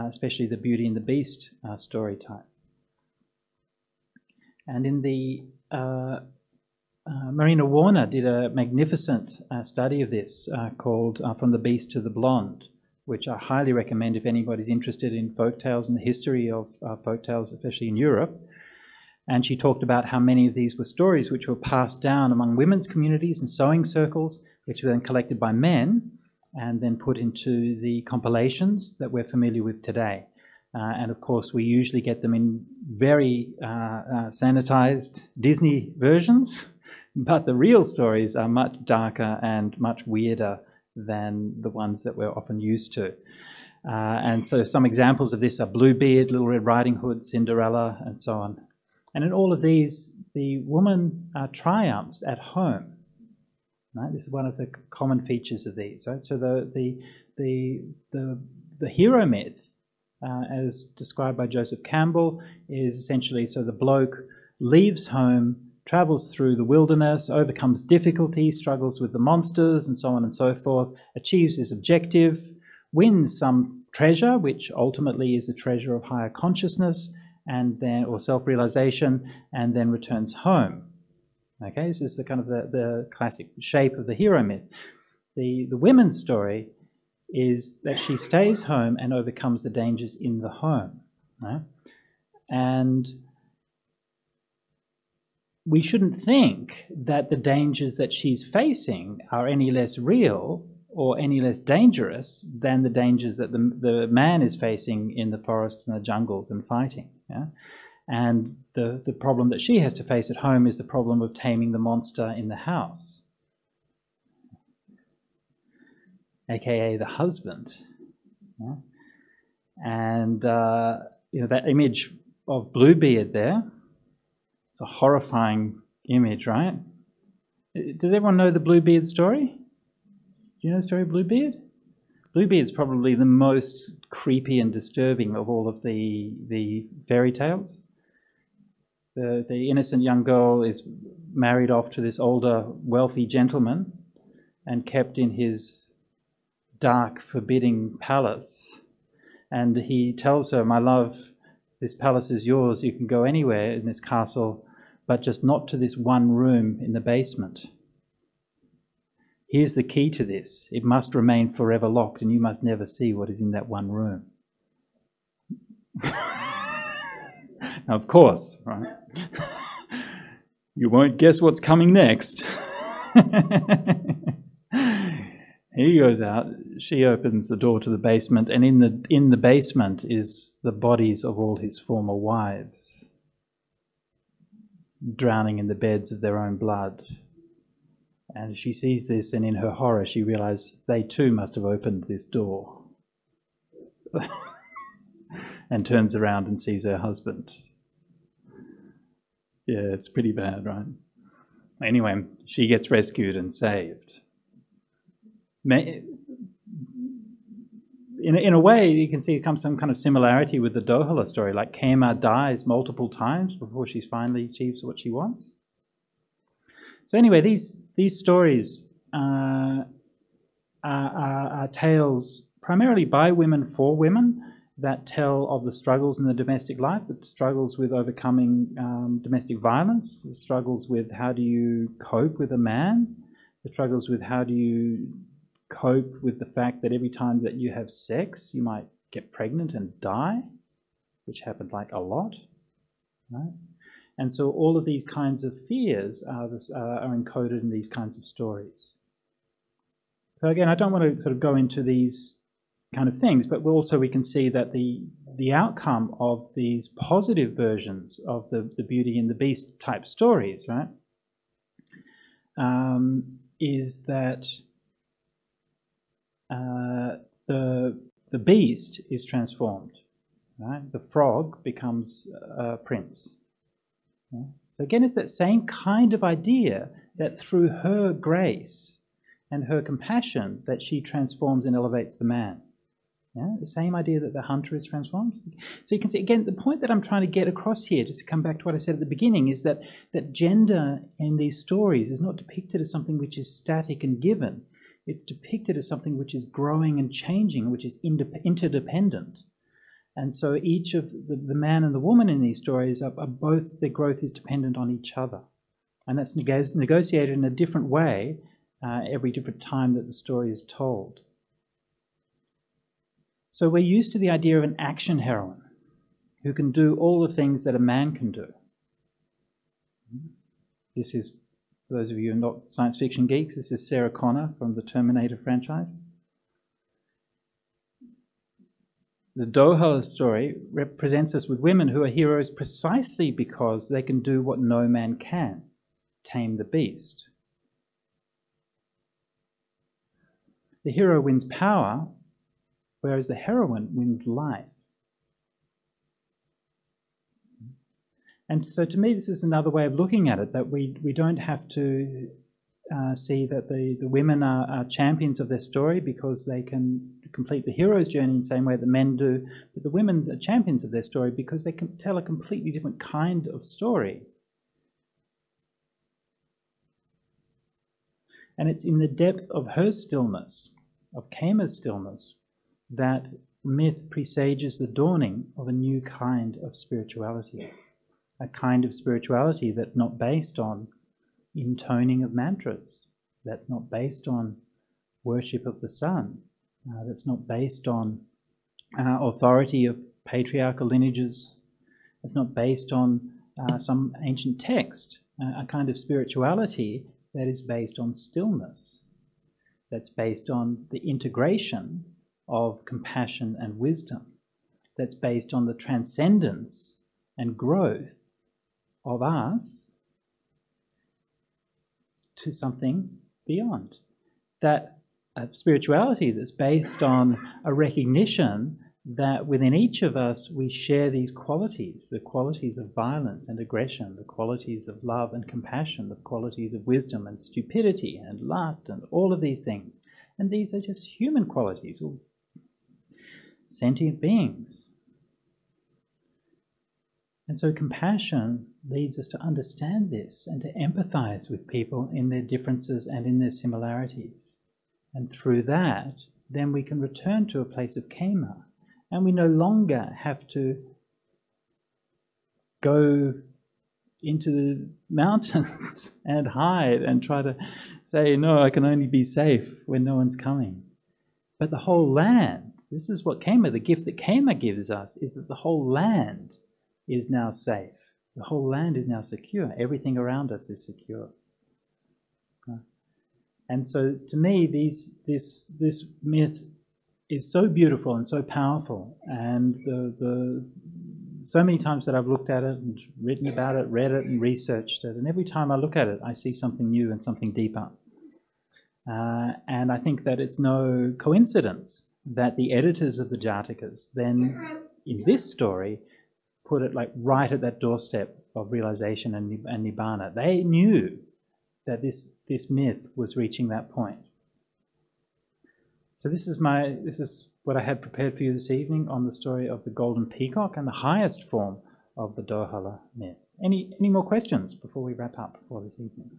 especially the Beauty and the Beast story type. And in the Marina Warner did a magnificent study of this called From the Beast to the Blonde, which I highly recommend if anybody's interested in folk tales and the history of folk tales, especially in Europe. And she talked about how many of these were stories which were passed down among women's communities and sewing circles, which were then collected by men and then put into the compilations that we're familiar with today. And of course, we usually get them in very sanitized Disney versions, but the real stories are much darker and much weirder than the ones that we're often used to. And so some examples of this are Bluebeard, Little Red Riding Hood, Cinderella, and so on. And in all of these, the woman triumphs at home. Right? This is one of the common features of these. Right? So the hero myth, as described by Joseph Campbell, is essentially so the bloke leaves home, travels through the wilderness, overcomes difficulties, struggles with the monsters, and so on and so forth, achieves his objective, wins some treasure, which ultimately is a treasure of higher consciousness, and then or self-realization, and then returns home. Okay, this is the kind of the classic shape of the hero myth. The women's story is that she stays home and overcomes the dangers in the home. Right? And we shouldn't think that the dangers that she's facing are any less real or any less dangerous than the dangers that the man is facing in the forests and the jungles and fighting. Yeah? And the problem that she has to face at home is the problem of taming the monster in the house, aka the husband. Yeah? And that image of Bluebeard there, it's a horrifying image, right? Does everyone know the Bluebeard story? Do you know the story of Bluebeard? Bluebeard's probably the most creepy and disturbing of all of the fairy tales. The innocent young girl is married off to this older, wealthy gentleman and kept in his dark, forbidding palace. And he tells her, "My love, this palace is yours. You can go anywhere in this castle, but just not to this one room in the basement. Here's the key to this. It must remain forever locked, and you must never see what is in that one room." Now, of course, right? You won't guess what's coming next. He goes out, she opens the door to the basement, and in the basement is the bodies of all his former wives, drowning in the beds of their own blood. And she sees this, and in her horror she realizes they too must have opened this door. And turns around and sees her husband. Yeah, it's pretty bad, right? Anyway, she gets rescued and saved. in a way, you can see it comes some kind of similarity with the Dohala story, like Kema dies multiple times before she finally achieves what she wants. So anyway, these stories are tales primarily by women for women that tell of the struggles in the domestic life, the struggles with overcoming domestic violence, the struggles with how do you cope with a man, the struggles with how do you cope with the fact that every time that you have sex, you might get pregnant and die, which happened like a lot, right? And so all of these kinds of fears are encoded in these kinds of stories. So again, I don't want to sort of go into these kind of things, but also we can see that the outcome of these positive versions of the Beauty and the Beast type stories, right, is that the beast is transformed, right? The frog becomes a prince. Yeah? So again, it's that same kind of idea that through her grace and her compassion that she transforms and elevates the man. Yeah? The same idea that the hunter is transformed. So you can see, again, the point that I'm trying to get across here, just to come back to what I said at the beginning, is that gender in these stories is not depicted as something which is static and given. It's depicted as something which is growing and changing, which is interdependent. And so each of the man and the woman in these stories are both, their growth is dependent on each other. And that's negotiated in a different way every different time that the story is told. So we're used to the idea of an action heroine who can do all the things that a man can do. This is, for those of you who are not science fiction geeks, this is Sarah Connor from the Terminator franchise. The Doha story represents us with women who are heroes precisely because they can do what no man can, tame the beast. The hero wins power, whereas the heroine wins life. And so to me, this is another way of looking at it, that we don't have to see that the women are champions of their story because they can complete the hero's journey in the same way that men do, but the women are champions of their story because they can tell a completely different kind of story. And it's in the depth of her stillness, of Kema's stillness, that myth presages the dawning of a new kind of spirituality. A kind of spirituality that's not based on intoning of mantras, that's not based on worship of the sun, that's not based on authority of patriarchal lineages, it's not based on some ancient text, a kind of spirituality that is based on stillness, that's based on the integration of compassion and wisdom, that's based on the transcendence and growth of us to something beyond. That spirituality that's based on a recognition that within each of us we share these qualities, the qualities of violence and aggression, the qualities of love and compassion, the qualities of wisdom and stupidity and lust and all of these things. And these are just human qualities, or sentient beings. And so compassion leads us to understand this and to empathize with people in their differences and in their similarities. And through that, then we can return to a place of Kema. And we no longer have to go into the mountains and hide and try to say, no, I can only be safe when no one's coming. But the whole land, this is what Kema, the gift that Kema gives us, is that the whole land is now safe. The whole land is now secure. Everything around us is secure. And so to me, this myth is so beautiful and so powerful. And so many times that I've looked at it and written about it, read it and researched it, and every time I look at it, I see something new and something deeper. And I think that it's no coincidence that the editors of the Jatakas then, in this story, put it like right at that doorstep of realization and nibbana. They knew that this myth was reaching that point. So this is what I had prepared for you this evening on the story of the golden peacock and the highest form of the Dohala myth. Any more questions before we wrap up for this evening?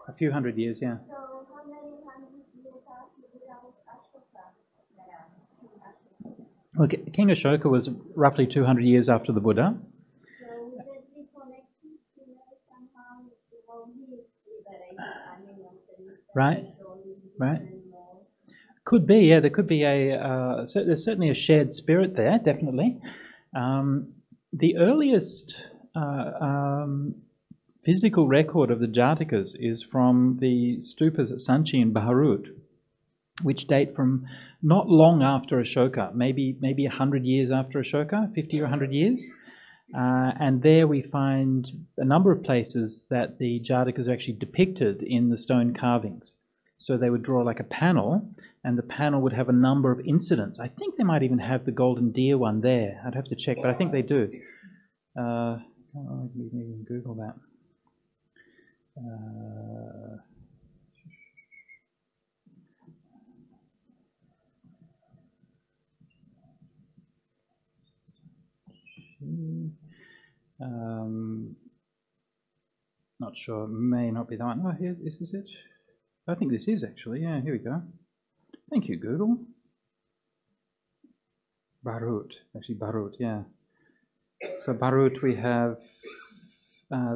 A few hundred years, yeah. So how many hundred years after Buddha was Ashoka? Well, King Ashoka was roughly 200 years after the Buddha. So would that be connected to somehow how he liberated animals and Right, right. Could be, yeah. There could be there's certainly a shared spirit there, definitely. The earliest physical record of the Jatakas is from the stupas at Sanchi in Bharuch, which date from not long after Ashoka, maybe 100 years after Ashoka, 50 or 100 years. And there we find a number of places that the Jatakas are actually depicted in the stone carvings. So they would draw like a panel, and the panel would have a number of incidents. I think they might even have the golden deer one there. I'd have to check, but I think they do. We can Google that. Not sure, may not be that one. Oh, here, this is it. I think this is actually, yeah, here we go. Thank you, Google. Bharuch, actually Bharuch, yeah. So Bharuch, we have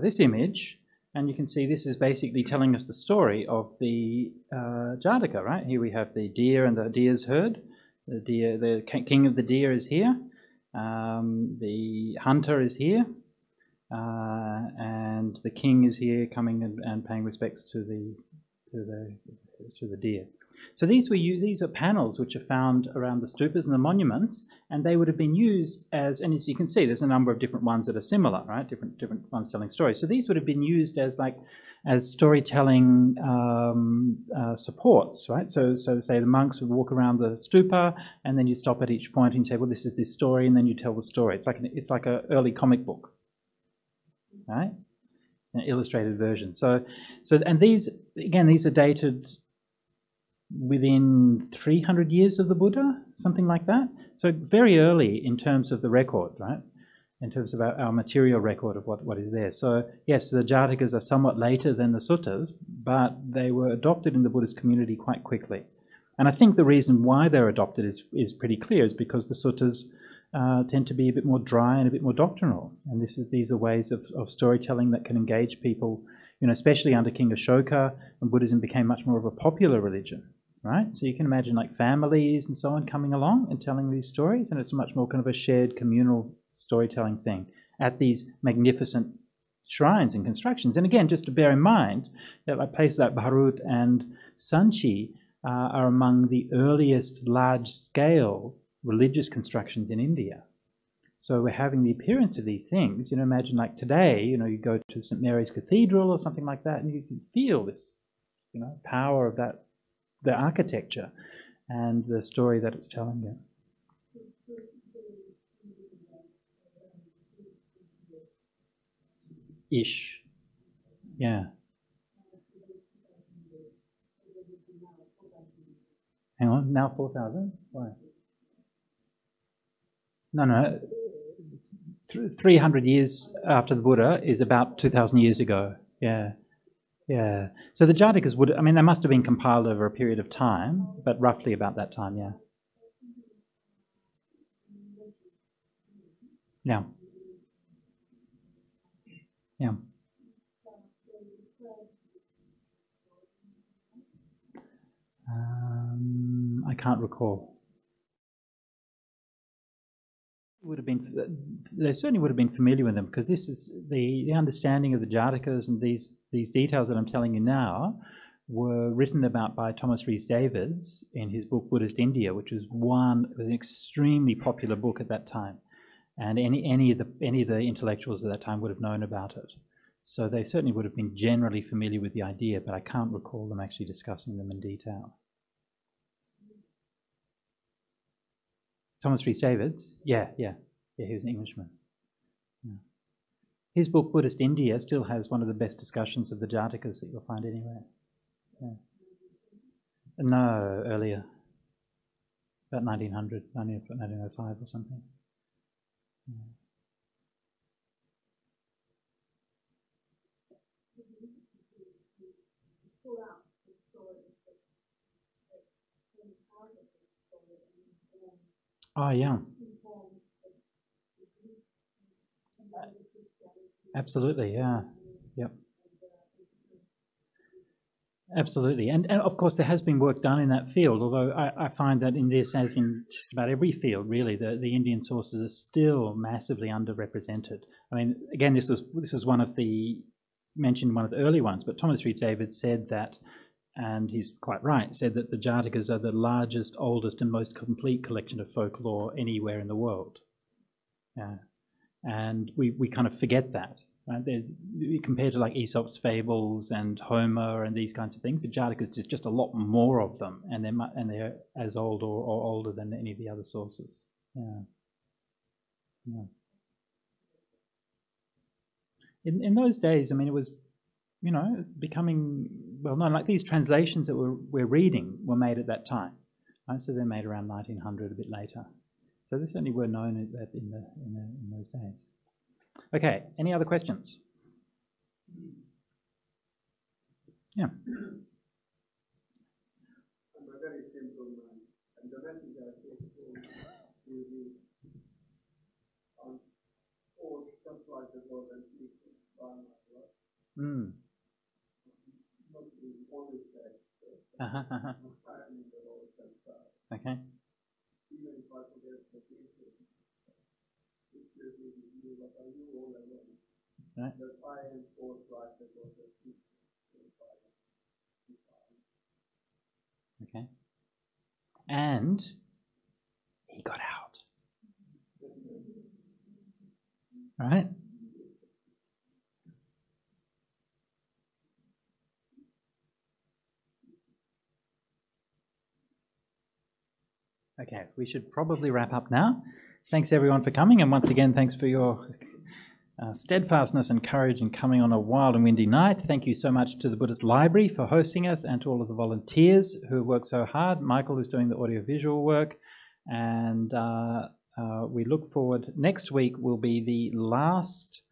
this image, and you can see this is basically telling us the story of the Jataka, right? Here we have the deer and the deer's herd. The deer, the king of the deer is here. The hunter is here. And the king is here coming and paying respects to the deer. So these are panels which are found around the stupas and the monuments, and they would have been used as, and as you can see, there's a number of different ones that are similar, right? Different ones telling stories. So these would have been used as storytelling supports, right? So say the monks would walk around the stupa, and then you stop at each point and say, well, this is this story, and then you tell the story. It's like an early comic book, right? It's an illustrated version. So and these are dated within 300 years of the Buddha, something like that. So very early in terms of the record, right? In terms of our material record of what is there. So yes, the Jatakas are somewhat later than the suttas, but they were adopted in the Buddhist community quite quickly. And I think the reason why they're adopted is pretty clear, is because the suttas tend to be a bit more dry and a bit more doctrinal. And these are ways of storytelling that can engage people, especially under King Ashoka, when Buddhism became much more of a popular religion. Right? So you can imagine like families and so on coming along and telling these stories, and it's much more kind of a shared communal storytelling thing at these magnificent shrines and constructions. And again, just to bear in mind that like places like Bharuch and Sanchi are among the earliest large-scale religious constructions in India. So we're having the appearance of these things. Imagine like today, you go to St. Mary's Cathedral or something like that, and you can feel this, power of that, the architecture and the story that it's telling you. Ish. Yeah. Hang on, now 4,000? Why? No. 300 years after the Buddha is about 2,000 years ago. Yeah. Yeah. So the Jatakas they must have been compiled over a period of time, but roughly about that time, yeah. Yeah. Yeah. I can't recall. They certainly would have been familiar with them, because this is the understanding of the Jatakas, and these details that I'm telling you now were written about by Thomas Rhys-Davids in his book Buddhist India, which was an extremely popular book at that time, and any of the intellectuals at that time would have known about it. So they certainly would have been generally familiar with the idea, but I can't recall them actually discussing them in detail. Thomas Rhys Davids? Yeah, he was an Englishman. Yeah. His book, Buddhist India, still has one of the best discussions of the Jatakas that you'll find anywhere. Yeah. No, earlier. About 1900, 1905 or something. Yeah. Oh, yeah. Absolutely, yeah. Yep. Absolutely. And of course, there has been work done in that field, although I find that in this, as in just about every field, really, the Indian sources are still massively underrepresented. I mean, again, this is one of the, mentioned one of the early ones, but Thomas Rhys Davids said that, and he's quite right, said that the Jatakas are the largest, oldest and most complete collection of folklore anywhere in the world. And we kind of forget that. Right? Compared to like Aesop's fables and Homer and these kinds of things, the Jatakas is just a lot more of them, and they're as old or older than any of the other sources. Yeah. In those days, I mean, it was, you know, it's becoming well known. Like these translations that we're reading were made at that time, right? So they're made around 1900, a bit later. So they certainly were known in those days. Okay, any other questions? Yeah. I'm a very simple man, and the message I take home will be on all stuff like the God and people by my work. Not the only sex, entirely the Lord Himself. Okay. Even if I forget the people, it will be you, but I knew all along right. that I am forthright the God and people. Okay. And he got out. Right? Okay, we should probably wrap up now. Thanks everyone for coming, and once again, thanks for your steadfastness and courage in coming on a wild and windy night. Thank you so much to the Buddhist Library for hosting us, and to all of the volunteers who work so hard. Michael, who's doing the audiovisual work, and we look forward. Next week will be the last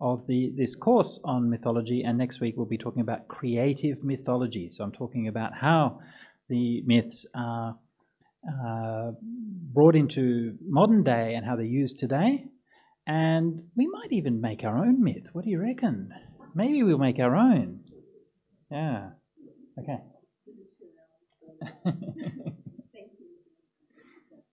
of this course on mythology, and next week we'll be talking about creative mythology. So I'm talking about how the myths are brought into modern day and how they're used today. And we might even make our own myth. What do you reckon? Maybe we'll make our own. Yeah. Okay.